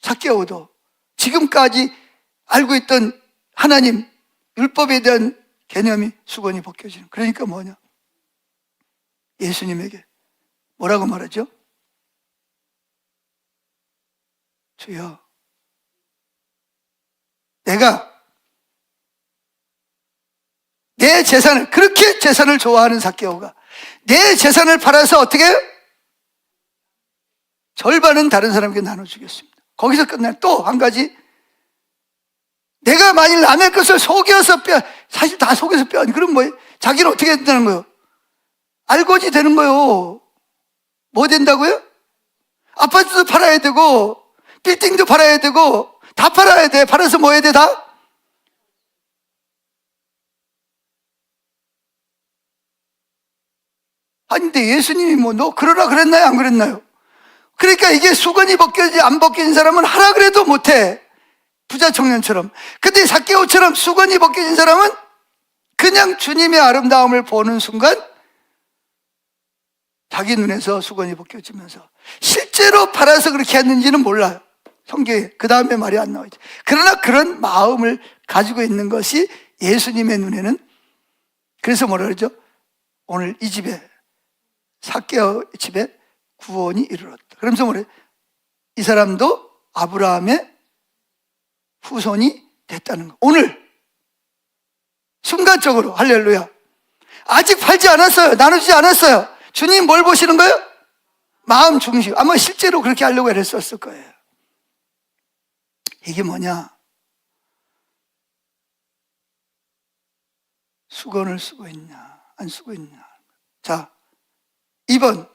삭개오도 지금까지 알고 있던 하나님 율법에 대한 개념이 수건이 벗겨지는. 그러니까 뭐냐? 예수님에게 뭐라고 말하죠? 주여, 내가 내 재산을, 그렇게 재산을 좋아하는 삭개오가 내 재산을 팔아서 어떻게 해요? 절반은 다른 사람에게 나눠주겠습니다. 거기서 끝나요. 또 한 가지, 내가 만일 남의 것을 속여서 사실 다 속여서 그럼 뭐예요? 자기는 어떻게 된다는 거예요? 알고지 되는 거예요. 뭐 된다고요? 아파트도 팔아야 되고 빌딩도 팔아야 되고 다 팔아야 돼. 팔아서 뭐 해야 돼? 다? 아니 근데 예수님이 뭐 너 그러라 그랬나요? 안 그랬나요? 그러니까 이게 수건이 벗겨지지 안 벗겨진 사람은 하라 그래도 못해. 부자 청년처럼. 근데 삭개오처럼 수건이 벗겨진 사람은 그냥 주님의 아름다움을 보는 순간 자기 눈에서 수건이 벗겨지면서, 실제로 팔아서 그렇게 했는지는 몰라요. 성경에 그 다음에 말이 안 나오죠. 그러나 그런 마음을 가지고 있는 것이 예수님의 눈에는, 그래서 뭐라 그러죠? 오늘 이 집에, 삭개오 집에 구원이 이르렀다. 그러면서 뭐래요? 이 사람도 아브라함의 후손이 됐다는 거. 오늘 순간적으로. 할렐루야. 아직 팔지 않았어요. 나누지 않았어요. 주님 뭘 보시는 거예요? 마음 중심. 아마 실제로 그렇게 하려고 했었을 거예요. 이게 뭐냐? 수건을 쓰고 있냐 안 쓰고 있냐. 자, 2번,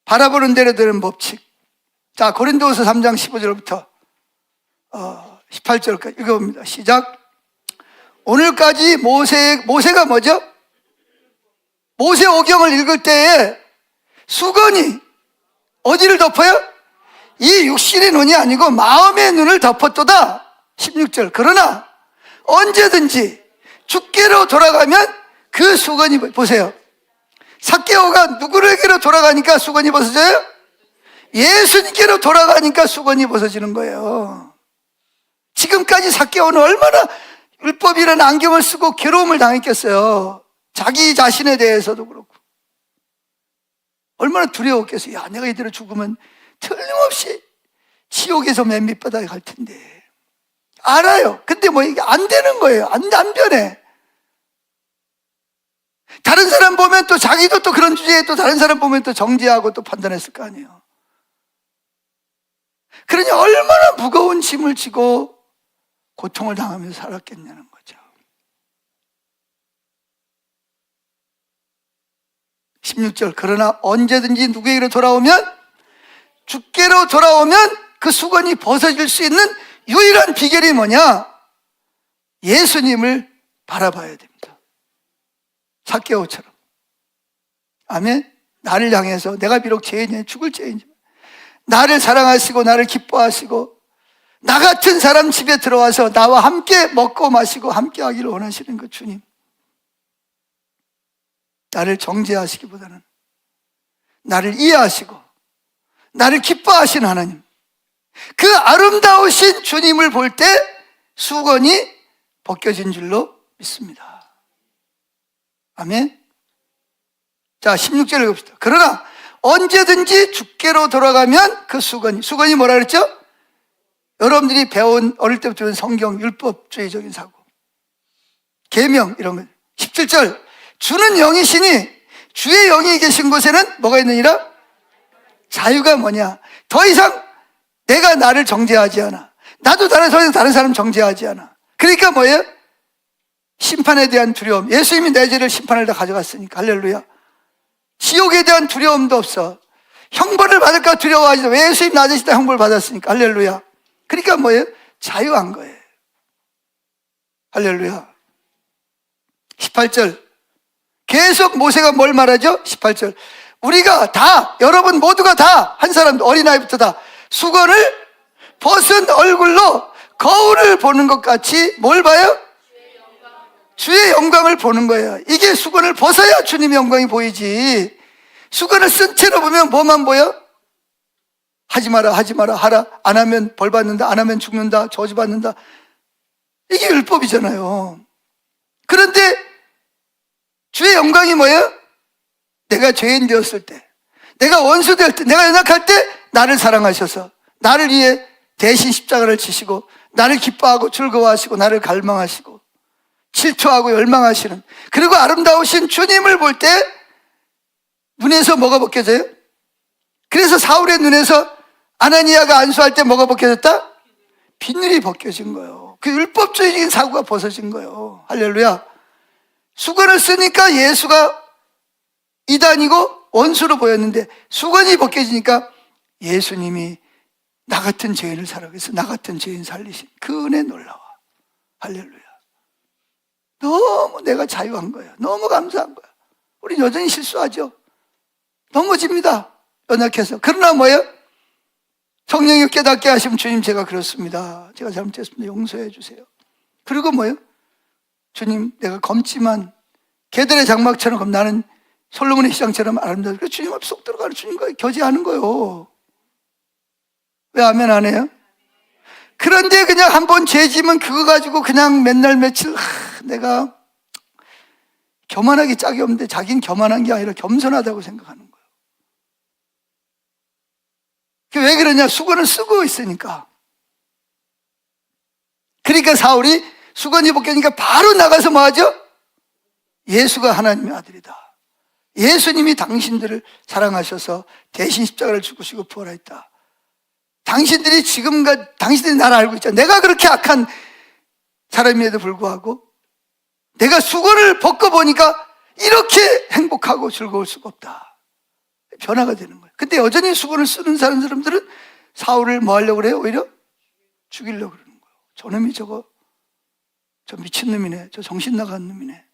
바라보는 대로 되는 법칙. 자, 고린도후서 3장 15절부터 18절까지 읽어봅니다. 시작. 오늘까지 모세가 뭐죠? 모세 오경을 읽을 때에 수건이 어디를 덮어요? 이 육신의 눈이 아니고 마음의 눈을 덮었도다. 16절. 그러나 언제든지 주께로 돌아가면 그 수건이, 보세요, 삭개오가 누구에게로 돌아가니까 수건이 벗어져요? 예수님께로 돌아가니까 수건이 벗어지는 거예요. 지금까지 삭개오는 얼마나 율법이라는 안경을 쓰고 괴로움을 당했겠어요. 자기 자신에 대해서도 그렇고 얼마나 두려웠겠어요. 야, 내가 이대로 죽으면 틀림없이 지옥에서 맨 밑바닥에 갈 텐데. 알아요. 근데 뭐 이게 안 되는 거예요. 안 변해. 다른 사람 보면 또 자기도 또 그런 주제에 또 다른 사람 보면 또 정죄하고 또 판단했을 거 아니에요. 그러니 얼마나 무거운 짐을 지고 고통을 당하면서 살았겠냐는 거죠. 16절. 그러나 언제든지 누구에게로 돌아오면, 주께로 돌아오면 그 수건이 벗어질 수 있는 유일한 비결이 뭐냐? 예수님을 바라봐야 됩니다. 삭개오처럼. 아멘. 나를 향해서, 내가 비록 죄인이야, 죽을 죄인이지만 나를 사랑하시고 나를 기뻐하시고 나 같은 사람 집에 들어와서 나와 함께 먹고 마시고 함께 하기를 원하시는 그 주님. 나를 정죄하시기보다는 나를 이해하시고 나를 기뻐하시는 하나님, 그 아름다우신 주님을 볼 때 수건이 벗겨진 줄로 믿습니다. 아멘. 자, 16절 읽읍시다. 그러나 언제든지 주께로 돌아가면 그 수건이 뭐라 그랬죠? 여러분들이 배운, 어릴 때부터 배운 성경 율법주의적인 사고, 계명 이런 거. 17절. 주는 영이시니 주의 영이 계신 곳에는 뭐가 있느니라? 자유가 뭐냐? 더 이상 내가 나를 정죄하지 않아. 나도 더 이상 다른 사람 정죄하지 않아. 그러니까 뭐예요? 심판에 대한 두려움. 예수님이 내 죄를 심판을 다 가져갔으니까. 할렐루야. 지옥에 대한 두려움도 없어. 형벌을 받을까 두려워하지. 왜? 예수님 나 대신 다 형벌을 받았으니까. 할렐루야. 그러니까 뭐예요? 자유한 거예요. 할렐루야. 18절. 계속 모세가 뭘 말하죠? 18절. 우리가 다, 여러분 모두가 다, 한 사람도 어린아이부터 다 수건을 벗은 얼굴로 거울을 보는 것 같이 뭘 봐요? 주의 영광을 보는 거예요. 이게 수건을 벗어야 주님의 영광이 보이지. 수건을 쓴 채로 보면 뭐만 보여? 하지 마라, 하지 마라, 하라. 안 하면 벌 받는다, 안 하면 죽는다, 저주받는다. 이게 율법이잖아요. 그런데 주의 영광이 뭐예요? 내가 죄인 되었을 때, 내가 원수 될 때, 내가 연약할 때 나를 사랑하셔서 나를 위해 대신 십자가를 지시고 나를 기뻐하고 즐거워하시고 나를 갈망하시고 질투하고 열망하시는, 그리고 아름다우신 주님을 볼 때 눈에서 뭐가 벗겨져요? 그래서 사울의 눈에서 아나니아가 안수할 때 뭐가 벗겨졌다? 비늘이 벗겨진 거예요. 그 율법주의적인 사고가 벗어진 거예요. 할렐루야. 수건을 쓰니까 예수가 이단이고 원수로 보였는데 수건이 벗겨지니까 예수님이 나 같은 죄인을 살아가기 위해서 나 같은 죄인 살리신 그 은혜 놀라워. 할렐루야. 너무 내가 자유한 거예요. 너무 감사한 거예요. 우리 여전히 실수하죠. 넘어집니다. 연약해서. 그러나 뭐예요? 성령이 깨닫게 하시면 주님 제가 그렇습니다. 제가 잘못했습니다. 용서해 주세요. 그리고 뭐예요? 주님 내가 검지만 개들의 장막처럼 나는 솔로몬의 시장처럼 아름다워. 그래서 주님 앞에 쏙 들어가는 주님과 교제하는 거예요. 왜 아멘 안 해요? 그런데 그냥 한번 죄지면 그거 가지고 그냥 맨날 며칠 내가 교만하기 짝이 없는데 자기는 교만한 게 아니라 겸손하다고 생각하는 거예요. 왜 그러냐? 수건을 쓰고 있으니까. 그러니까 사울이 수건이 벗겨지니까 바로 나가서 뭐 하죠? 예수가 하나님의 아들이다. 예수님이 당신들을 사랑하셔서 대신 십자가를 죽으시고 부활했다. 당신들이 당신들이 나를 알고 있잖아. 내가 그렇게 악한 사람임에도 불구하고 내가 수건을 벗겨보니까 이렇게 행복하고 즐거울 수가 없다. 변화가 되는 거예요. 근데 여전히 수건을 쓰는 사람들은 사울을 뭐 하려고 그래요? 오히려 죽이려고 그러는 거예요. 저놈이 저 미친놈이네. 저 정신 나간 놈이네.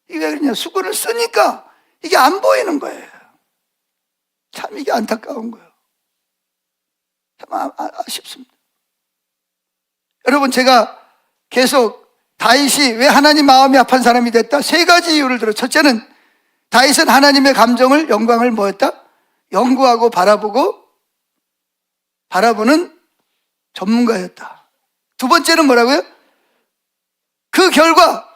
이게 왜 그러냐? 수건을 쓰니까 이게 안 보이는 거예요. 참 이게 안타까운 거예요. 참 아쉽습니다. 여러분 제가 계속 다윗이 왜 하나님 마음이 아픈 사람이 됐다? 세 가지 이유를 들어. 첫째는 다윗은 하나님의 감정을 영광을 뭐였다? 연구하고 바라보는 전문가였다. 두 번째는 뭐라고요? 그 결과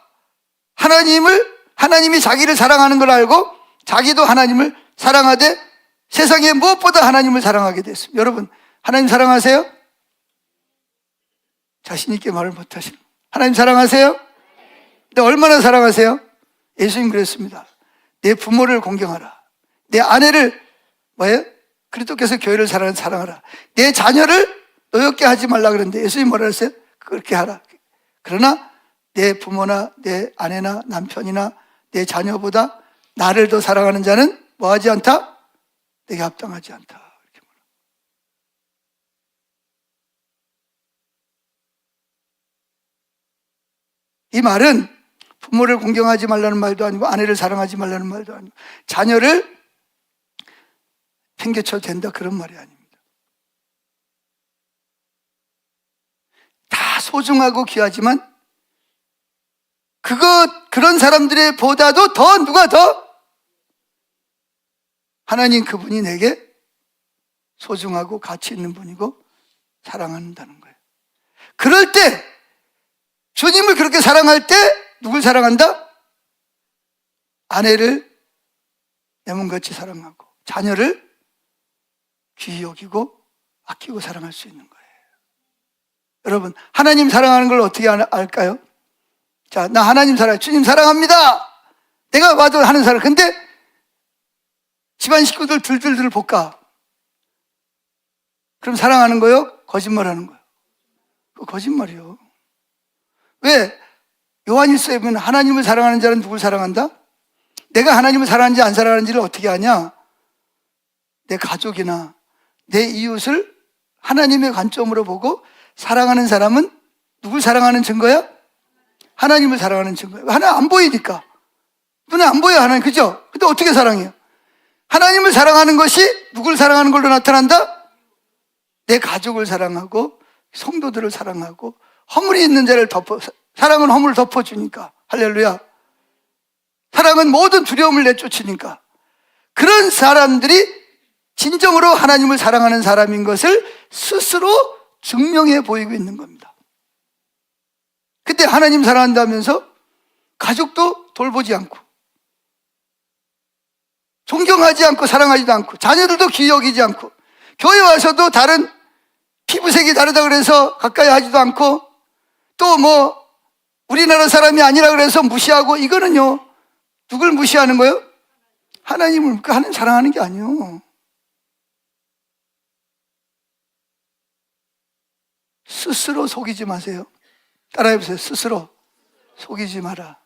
하나님이 자기를 사랑하는 걸 알고 자기도 하나님을 사랑하되 세상에 무엇보다 하나님을 사랑하게 됐습니다. 여러분 하나님 사랑하세요? 자신 있게 말을 못하시는 하나님 사랑하세요? 근데 얼마나 사랑하세요? 예수님 그랬습니다. 내 부모를 공경하라. 내 아내를 뭐예요? 그리스도께서 교회를 사랑하라. 내 자녀를 노엽게 하지 말라 그랬는데 예수님 뭐라 했어요? 그렇게 하라. 그러나 내 부모나 내 아내나 남편이나 내 자녀보다 나를 더 사랑하는 자는 뭐하지 않다? 내게 합당하지 않다. 이렇게 말합니다. 이 말은 부모를 공경하지 말라는 말도 아니고 아내를 사랑하지 말라는 말도 아니고 자녀를 팽개쳐도 된다 그런 말이 아닙니다. 다 소중하고 귀하지만 그런 사람들의 보다도 누가 더? 하나님 그분이 내게 소중하고 가치 있는 분이고 사랑한다는 거예요. 그럴 때 주님을 그렇게 사랑할 때 누굴 사랑한다? 아내를 내 몸같이 사랑하고 자녀를 귀히 여기고 아끼고 사랑할 수 있는 거예요. 여러분 하나님 사랑하는 걸 어떻게 알까요? 자, 나 하나님 사랑해. 주님 사랑합니다. 내가 봐도 하는 사람. 근데 집안 식구들 들들들 볶아. 그럼 사랑하는 거요? 거짓말하는 거예요. 그거 거짓말이요. 왜? 요한일서에 보면 하나님을 사랑하는 자는 누굴 사랑한다? 내가 하나님을 사랑하는지 안 사랑하는지를 어떻게 아냐? 내 가족이나 내 이웃을 하나님의 관점으로 보고 사랑하는 사람은 누굴 사랑하는 증거야? 하나님을 사랑하는 증거예요. 하나님 안 보이니까. 눈에 안 보여 하나님. 그죠? 근데 어떻게 사랑해요? 하나님을 사랑하는 것이 누굴 사랑하는 걸로 나타난다? 내 가족을 사랑하고 성도들을 사랑하고 허물이 있는 자를 사랑은 허물을 덮어주니까. 할렐루야. 사랑은 모든 두려움을 내쫓으니까. 그런 사람들이 진정으로 하나님을 사랑하는 사람인 것을 스스로 증명해 보이고 있는 겁니다. 근데 하나님 사랑한다면서 가족도 돌보지 않고 존경하지 않고 사랑하지도 않고 자녀들도 귀히 여기지 않고 교회 와서도 다른 피부색이 다르다 그래서 가까이 하지도 않고 또 뭐 우리나라 사람이 아니라 그래서 무시하고 이거는요 누굴 무시하는 거예요? 하나님을 하나님 사랑하는 게 아니에요. 스스로 속이지 마세요. 따라해보세요. 스스로 속이지 마라.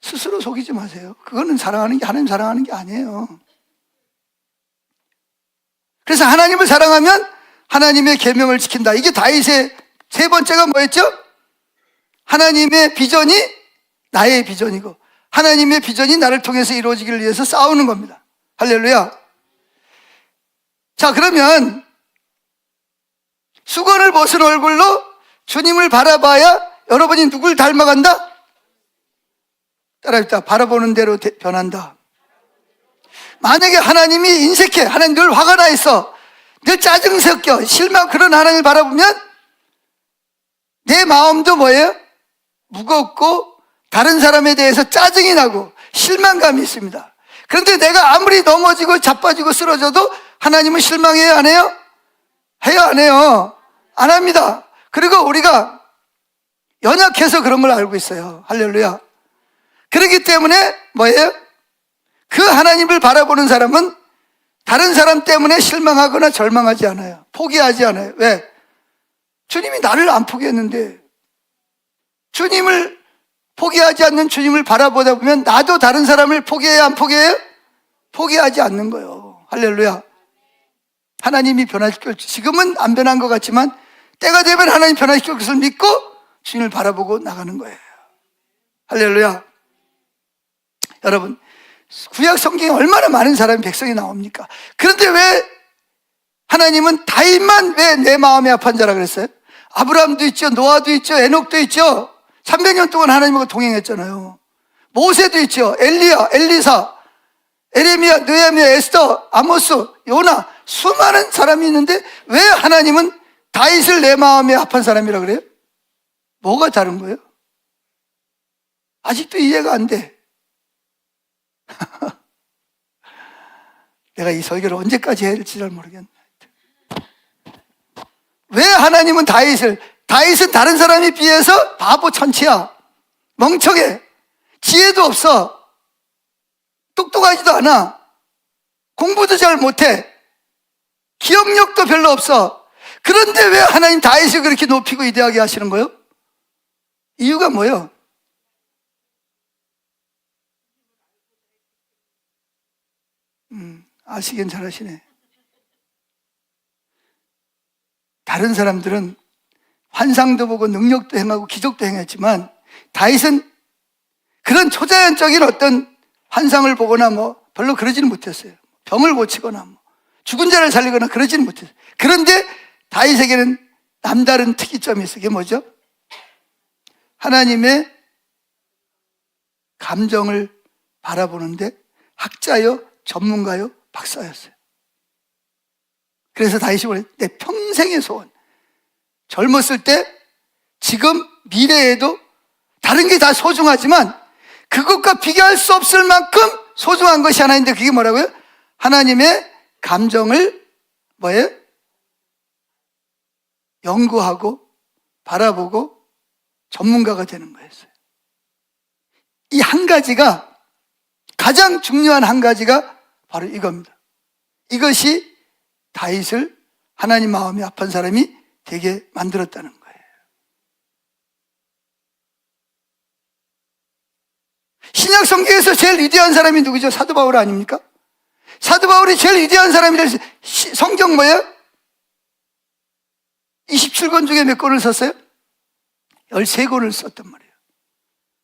스스로 속이지 마세요. 그거는 사랑하는 게, 하나님 사랑하는 게 아니에요. 그래서 하나님을 사랑하면 하나님의 계명을 지킨다. 이게 다윗의 세 번째가 뭐였죠? 하나님의 비전이 나의 비전이고 하나님의 비전이 나를 통해서 이루어지기를 위해서 싸우는 겁니다. 할렐루야. 자, 그러면 수건을 벗은 얼굴로 주님을 바라봐야 여러분이 누굴 닮아간다? 따라합시다. 바라보는 대로 변한다. 만약에 하나님이 인색해, 하나님 늘 화가 나 있어, 늘 짜증 섞여, 실망, 그런 하나님을 바라보면 내 마음도 뭐예요? 무겁고 다른 사람에 대해서 짜증이 나고 실망감이 있습니다. 그런데 내가 아무리 넘어지고 자빠지고 쓰러져도 하나님은 실망해요, 안 해요? 해요, 안 해요? 안 합니다. 그리고 우리가 연약해서 그런 걸 알고 있어요. 할렐루야. 그렇기 때문에 뭐예요? 그 하나님을 바라보는 사람은 다른 사람 때문에 실망하거나 절망하지 않아요. 포기하지 않아요. 왜? 주님이 나를 안 포기했는데, 주님을 포기하지 않는 주님을 바라보다 보면 나도 다른 사람을 포기해요, 안 포기해요? 포기하지 않는 거예요. 할렐루야. 하나님이 변화시킬, 지금은 안 변한 것 같지만 때가 되면 하나님 변화시킬 것을 믿고 주님을 바라보고 나가는 거예요. 할렐루야. 여러분, 구약 성경에 얼마나 많은 사람이, 백성이 나옵니까? 그런데 왜 하나님은 다윗만 왜 내 마음이 아픈 자라 그랬어요? 아브라함도 있죠, 노아도 있죠, 에녹도 있죠. 300년 동안 하나님과 동행했잖아요. 모세도 있죠, 엘리야, 엘리사, 에레미야, 느헤미야, 에스더, 아모스, 요나, 수많은 사람이 있는데 왜 하나님은 다윗을 내 마음에 합한 사람이라 그래요? 뭐가 다른 거예요? 아직도 이해가 안 돼. 내가 이 설교를 언제까지 해야 될지 잘 모르겠네. 왜 하나님은 다윗은 다른 사람에 비해서 바보 천치야, 멍청해, 지혜도 없어, 똑똑하지도 않아, 공부도 잘 못해, 기억력도 별로 없어. 그런데 왜 하나님 다윗을 그렇게 높이고 위대하게 하시는 거예요? 이유가 뭐예요? 아시긴 잘하시네. 다른 사람들은 환상도 보고 능력도 행하고 기적도 행했지만 다윗은 그런 초자연적인 어떤 환상을 보거나 뭐 별로 그러지는 못했어요. 병을 고치거나 뭐 죽은 자를 살리거나 그러지는 못했어요. 그런데 다윗에게는 남다른 특이점이 있어요. 그게 뭐죠? 하나님의 감정을 바라보는데 학자요, 전문가요, 박사였어요. 그래서 다윗이 뭐래요? 내 평생의 소원. 젊었을 때, 지금, 미래에도 다른 게 다 소중하지만 그것과 비교할 수 없을 만큼 소중한 것이 하나 있는데 그게 뭐라고요? 하나님의 감정을 뭐예요? 연구하고 바라보고 전문가가 되는 거였어요. 이 한 가지가, 가장 중요한 한 가지가 바로 이겁니다. 이것이 다윗을 하나님 마음이 아픈 사람이 되게 만들었다는 거예요. 신약 성경에서 제일 위대한 사람이 누구죠? 사도 바울 아닙니까? 사도 바울이 제일 위대한 사람이라 성경 뭐예요? 27권 중에 몇 권을 썼어요? 13권을 썼단 말이에요.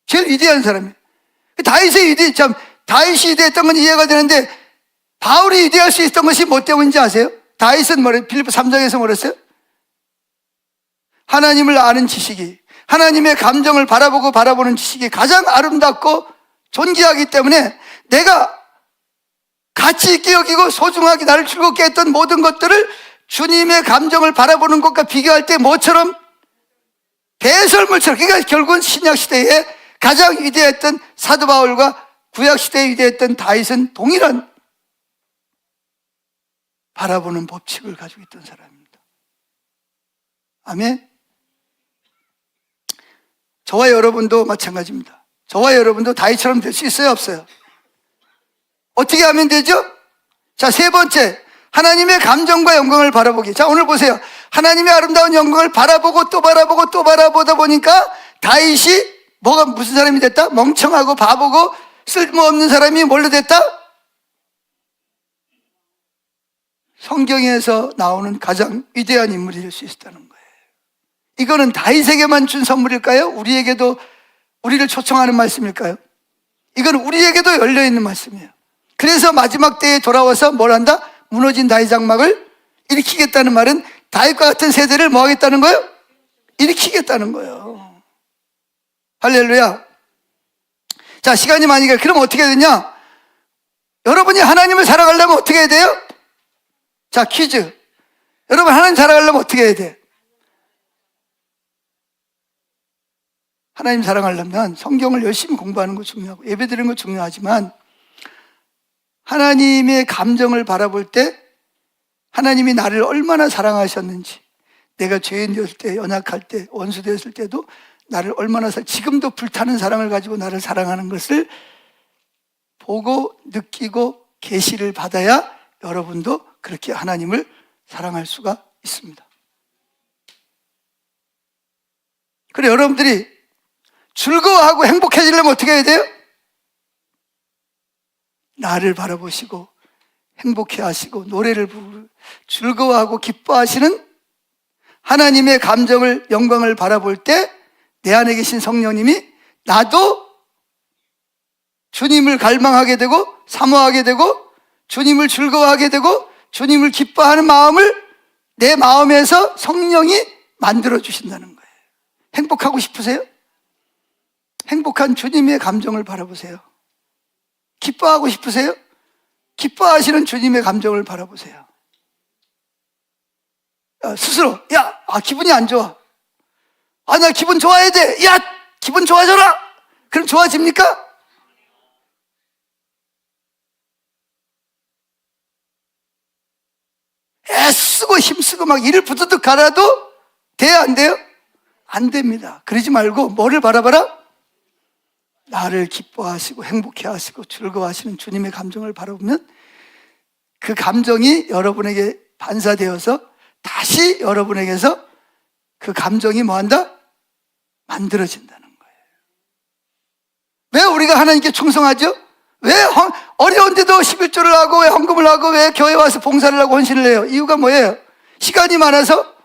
제일 위대한 사람이에요. 다윗이 위대했던 건 이해가 되는데 바울이 위대할 수 있었던 것이 뭐 때문인지 아세요? 다윗은 뭐래요? 빌립보 3장에서 뭐랬어요? 하나님을 아는 지식이, 하나님의 감정을 바라보는 지식이 가장 아름답고 존귀하기 때문에 내가 가치 있게 여기고 소중하게 나를 즐겁게 했던 모든 것들을 주님의 감정을 바라보는 것과 비교할 때 뭐처럼? 배설물처럼. 그러니까 결국은 신약시대에 가장 위대했던 사도 바울과 구약시대에 위대했던 다윗은 동일한 바라보는 법칙을 가지고 있던 사람입니다. 아멘. 저와 여러분도 마찬가지입니다. 저와 여러분도 다윗처럼 될 수 있어요, 없어요? 어떻게 하면 되죠? 자, 세 번째, 하나님의 감정과 영광을 바라보기. 자, 오늘 보세요. 하나님의 아름다운 영광을 바라보고 또 바라보고 또 바라보다 보니까 다윗이 무슨 사람이 됐다? 멍청하고 바보고 쓸모없는 사람이 뭘로 됐다? 성경에서 나오는 가장 위대한 인물이 될 수 있었다는 거예요. 이거는 다윗에게만 준 선물일까요? 우리에게도, 우리를 초청하는 말씀일까요? 이건 우리에게도 열려있는 말씀이에요. 그래서 마지막 때에 돌아와서 뭘 한다? 무너진 다윗 장막을 일으키겠다는 말은 다윗과 같은 세대를 뭐 하겠다는 거예요? 일으키겠다는 거예요. 할렐루야. 자, 시간이 많이 가. 그럼 어떻게 해야 되냐? 여러분이 하나님을 사랑하려면 어떻게 해야 돼요? 자, 퀴즈. 여러분, 하나님 사랑하려면 어떻게 해야 돼? 하나님 사랑하려면 성경을 열심히 공부하는 거 중요하고 예배 드리는 거 중요하지만 하나님의 감정을 바라볼 때 하나님이 나를 얼마나 사랑하셨는지, 내가 죄인 되었을 때, 연약할 때, 원수 되었을 때도 나를 얼마나 지금도 불타는 사랑을 가지고 나를 사랑하는 것을 보고 느끼고 계시를 받아야 여러분도 그렇게 하나님을 사랑할 수가 있습니다. 그래, 여러분들이 즐거워하고 행복해지려면 어떻게 해야 돼요? 나를 바라보시고 행복해 하시고 노래를 부르고 즐거워하고 기뻐하시는 하나님의 감정을, 영광을 바라볼 때 내 안에 계신 성령님이 나도 주님을 갈망하게 되고 사모하게 되고 주님을 즐거워하게 되고 주님을 기뻐하는 마음을 내 마음에서 성령이 만들어 주신다는 거예요. 행복하고 싶으세요? 행복한 주님의 감정을 바라보세요. 기뻐하고 싶으세요? 기뻐하시는 주님의 감정을 바라보세요. 스스로 기분이 안 좋아. 나 기분 좋아야 돼. 기분 좋아져라. 그럼 좋아집니까? 애쓰고 힘쓰고 막 이를 부드득 갈아도 돼요, 안 돼요? 안 됩니다. 그러지 말고 뭐를 바라봐라? 나를 기뻐하시고 행복해 하시고 즐거워하시는 주님의 감정을 바라보면 그 감정이 여러분에게 반사되어서 다시 여러분에게서 그 감정이 뭐한다? 만들어진다는 거예요. 왜 우리가 하나님께 충성하죠? 왜 어려운데도 11조를 하고 왜 헌금을 하고 왜 교회 와서 봉사를 하고 헌신을 해요? 이유가 뭐예요? 시간이 많아서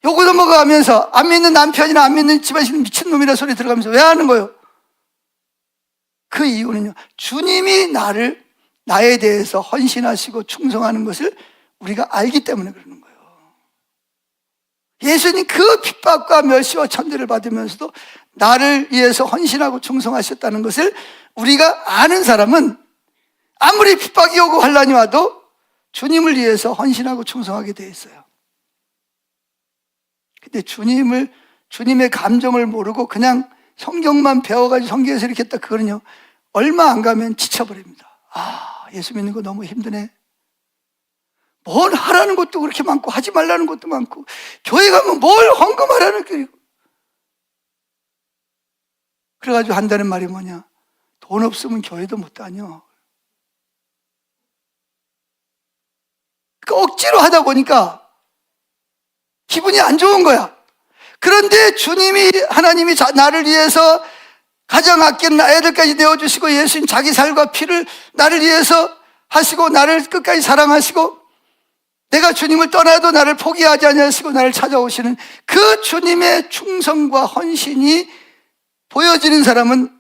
요거도 먹어 하면서 안 믿는 남편이나 안 믿는 집안에는 미친놈이라 소리 들어가면서 왜 하는 거예요? 그 이유는요, 주님이 나에 대해서 헌신하시고 충성하는 것을 우리가 알기 때문에 그러는 거예요. 예수님 그 핍박과 멸시와 천대를 받으면서도 나를 위해서 헌신하고 충성하셨다는 것을 우리가 아는 사람은 아무리 핍박이 오고 환난이 와도 주님을 위해서 헌신하고 충성하게 되어 있어요. 근데 주님의 감정을 모르고 그냥 성경만 배워가지고 성경에서 이렇게 했다, 그거는요, 얼마 안 가면 지쳐버립니다. 예수 믿는 거 너무 힘드네. 뭘 하라는 것도 그렇게 많고 하지 말라는 것도 많고 교회 가면 뭘 헌금하라는 게, 그래가지고 한다는 말이 뭐냐? 돈 없으면 교회도 못 다녀. 그러니까 억지로 하다 보니까 기분이 안 좋은 거야. 그런데 하나님이 나를 위해서 가장 아끼는 아이들까지 내어주시고 예수님 자기 살과 피를 나를 위해서 하시고 나를 끝까지 사랑하시고 내가 주님을 떠나도 나를 포기하지 않으시고 나를 찾아오시는 그 주님의 충성과 헌신이 보여지는 사람은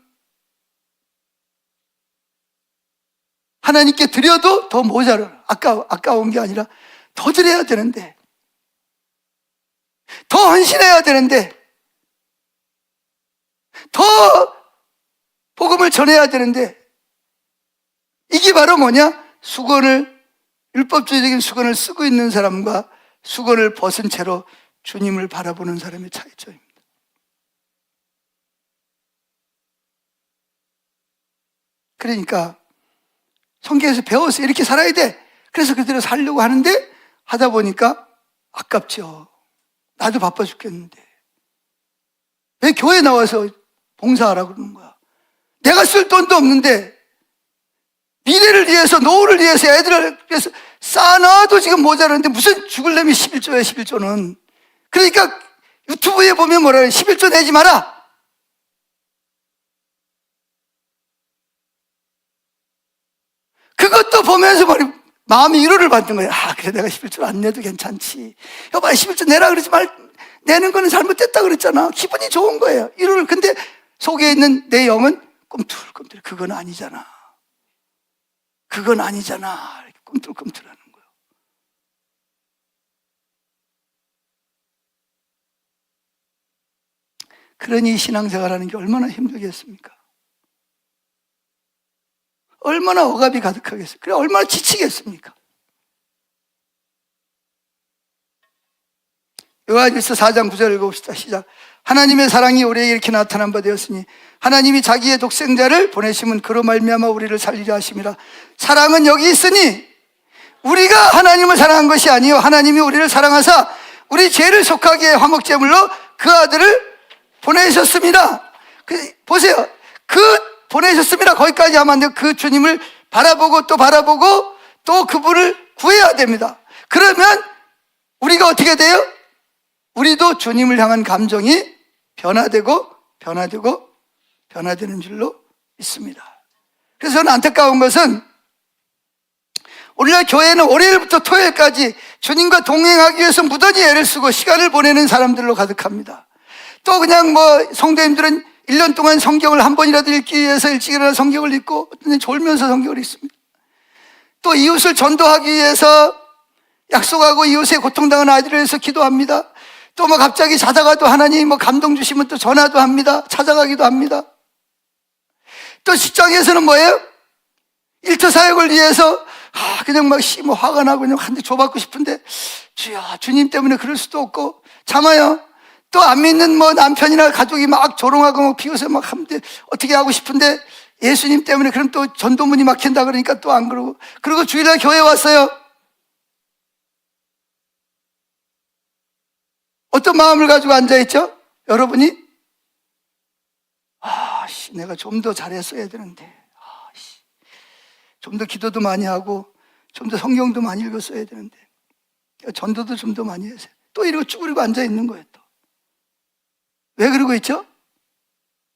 하나님께 드려도 더 모자라. 아까운 게 아니라 더 드려야 되는데, 더 헌신해야 되는데, 더 복음을 전해야 되는데, 이게 바로 뭐냐? 율법주의적인 수건을 쓰고 있는 사람과 수건을 벗은 채로 주님을 바라보는 사람의 차이점입니다. 그러니까 성경에서 배워서 이렇게 살아야 돼. 그래서 그대로 살려고 하는데 하다 보니까 아깝죠. 나도 바빠 죽겠는데 왜 교회 나와서 봉사하라고 그러는 거야? 내가 쓸 돈도 없는데 미래를 위해서, 노후를 위해서, 애들을 위해서 쌓아놔도 지금 모자라는데 무슨 죽을려면 11조야, 11조는. 그러니까 유튜브에 보면 뭐라 그래? 11조 내지 마라. 그것도 보면서 마음이 위로를 받는 거예요. 아, 그래, 내가 11조 안 내도 괜찮지. 여봐, 11조 내라 그러지 내는 거는 잘못됐다 그랬잖아. 기분이 좋은 거예요. 위로를. 근데 속에 있는 내 영은 꿈틀꿈틀. 그건 아니잖아. 그건 아니잖아. 이렇게 꿈틀꿈틀하는 거예요. 그러니 신앙생활하는 게 얼마나 힘들겠습니까? 얼마나 억압이 가득하겠어요? 그래, 얼마나 지치겠습니까? 요한일서 4장 9절 읽어봅시다. 시작. 하나님의 사랑이 우리에게 이렇게 나타난 바 되었으니 하나님이 자기의 독생자를 보내심은 그로 말미암아 우리를 살리려 하심이라. 사랑은 여기 있으니 우리가 하나님을 사랑한 것이 아니요 하나님이 우리를 사랑하사 우리 죄를 속하게 화목제물로 그 아들을 보내셨습니다. 보세요. 보내셨습니다. 거기까지 하면 안 돼요. 그 주님을 바라보고 또 바라보고 또 그분을 구해야 됩니다. 그러면 우리가 어떻게 돼요? 우리도 주님을 향한 감정이 변화되는 줄로 믿습니다. 그래서 저는 안타까운 것은 오늘날 교회는 월요일부터 토요일까지 주님과 동행하기 위해서 무던히 애를 쓰고 시간을 보내는 사람들로 가득합니다. 또 그냥 성도님들은 1년 동안 성경을 한 번이라도 읽기 위해서 일찍 일어나 성경을 읽고 어떤 데 졸면서 성경을 읽습니다. 또 이웃을 전도하기 위해서 약속하고 이웃의 고통당한 아이들을 위해서 기도합니다. 또 갑자기 자다가도 하나님 감동 주시면 또 전화도 합니다. 찾아가기도 합니다. 또 직장에서는 뭐예요? 일터 사역을 위해서 그냥 화가 나고 그냥 한 대 줘받고 싶은데 주여 주님 때문에 그럴 수도 없고 참아요. 또 안 믿는 남편이나 가족이 조롱하고 비웃어 하는데 어떻게 하고 싶은데 예수님 때문에 그럼 또 전도문이 막힌다 그러니까 또 안 그러고. 그리고 주일날 교회 왔어요. 어떤 마음을 가지고 앉아있죠? 여러분이? 내가 좀 더 잘했어야 되는데. 좀 더 기도도 많이 하고, 좀 더 성경도 많이 읽었어야 되는데. 전도도 좀 더 많이 했어요. 또 이러고 쭈그리고 앉아있는 거예요, 또. 왜 그러고 있죠?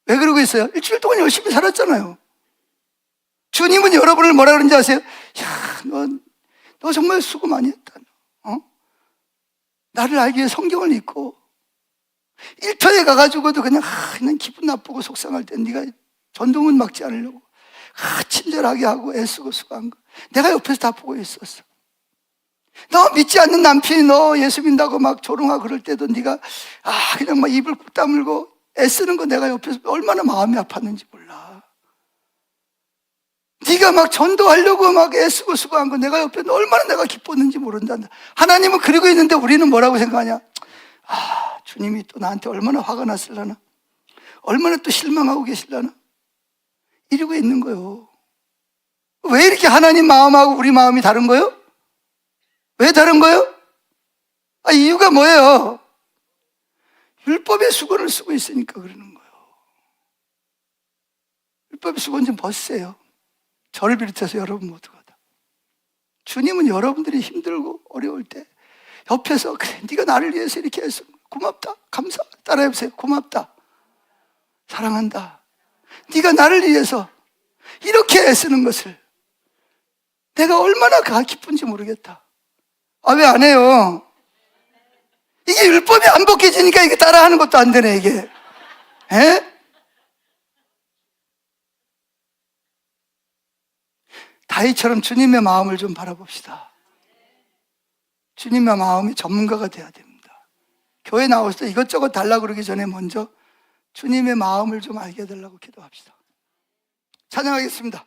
왜 그러고 있어요? 일주일 동안 열심히 살았잖아요. 주님은 여러분을 뭐라 그런지 아세요? 야, 너 정말 수고 많이 했다. 나를 알기 위해 성경을 읽고 일터에 가가지고도 그냥 기분 나쁘고 속상할 때 네가 전도문 막지 않으려고 친절하게 하고 애쓰고 수고한 거 내가 옆에서 다 보고 있었어. 너 믿지 않는 남편이 너 예수 믿는다고 조롱하고 그럴 때도 네가 그냥 입을 꾹 다물고 애쓰는 거 내가 옆에서 얼마나 마음이 아팠는지 몰라. 네가 전도하려고 애쓰고 수고한 거 내가 옆에 얼마나 내가 기뻤는지 모른다. 하나님은 그러고 있는데 우리는 뭐라고 생각하냐? 주님이 또 나한테 얼마나 화가 났을라나? 얼마나 또 실망하고 계실라나? 이러고 있는 거예요. 왜 이렇게 하나님 마음하고 우리 마음이 다른 거예요? 왜 다른 거예요? 이유가 뭐예요? 율법의 수건을 쓰고 있으니까 그러는 거예요. 율법의 수건 좀 벗으세요. 저를 비롯해서 여러분 모두가 다. 주님은 여러분들이 힘들고 어려울 때 옆에서 그래 네가 나를 위해서 이렇게 했어. 고맙다. 감사. 따라해보세요. 고맙다. 사랑한다. 네가 나를 위해서 이렇게 애쓰는 것을 내가 얼마나 기쁜지 모르겠다. 왜 안 해요? 이게 율법이 안 벗겨지니까 이게 따라하는 것도 안 되네 이게. 에? 다윗처럼 주님의 마음을 좀 바라봅시다. 주님의 마음이 전문가가 돼야 됩니다. 교회 나올 때 이것저것 달라고 그러기 전에 먼저 주님의 마음을 좀 알게 해달라고 기도합시다. 찬양하겠습니다.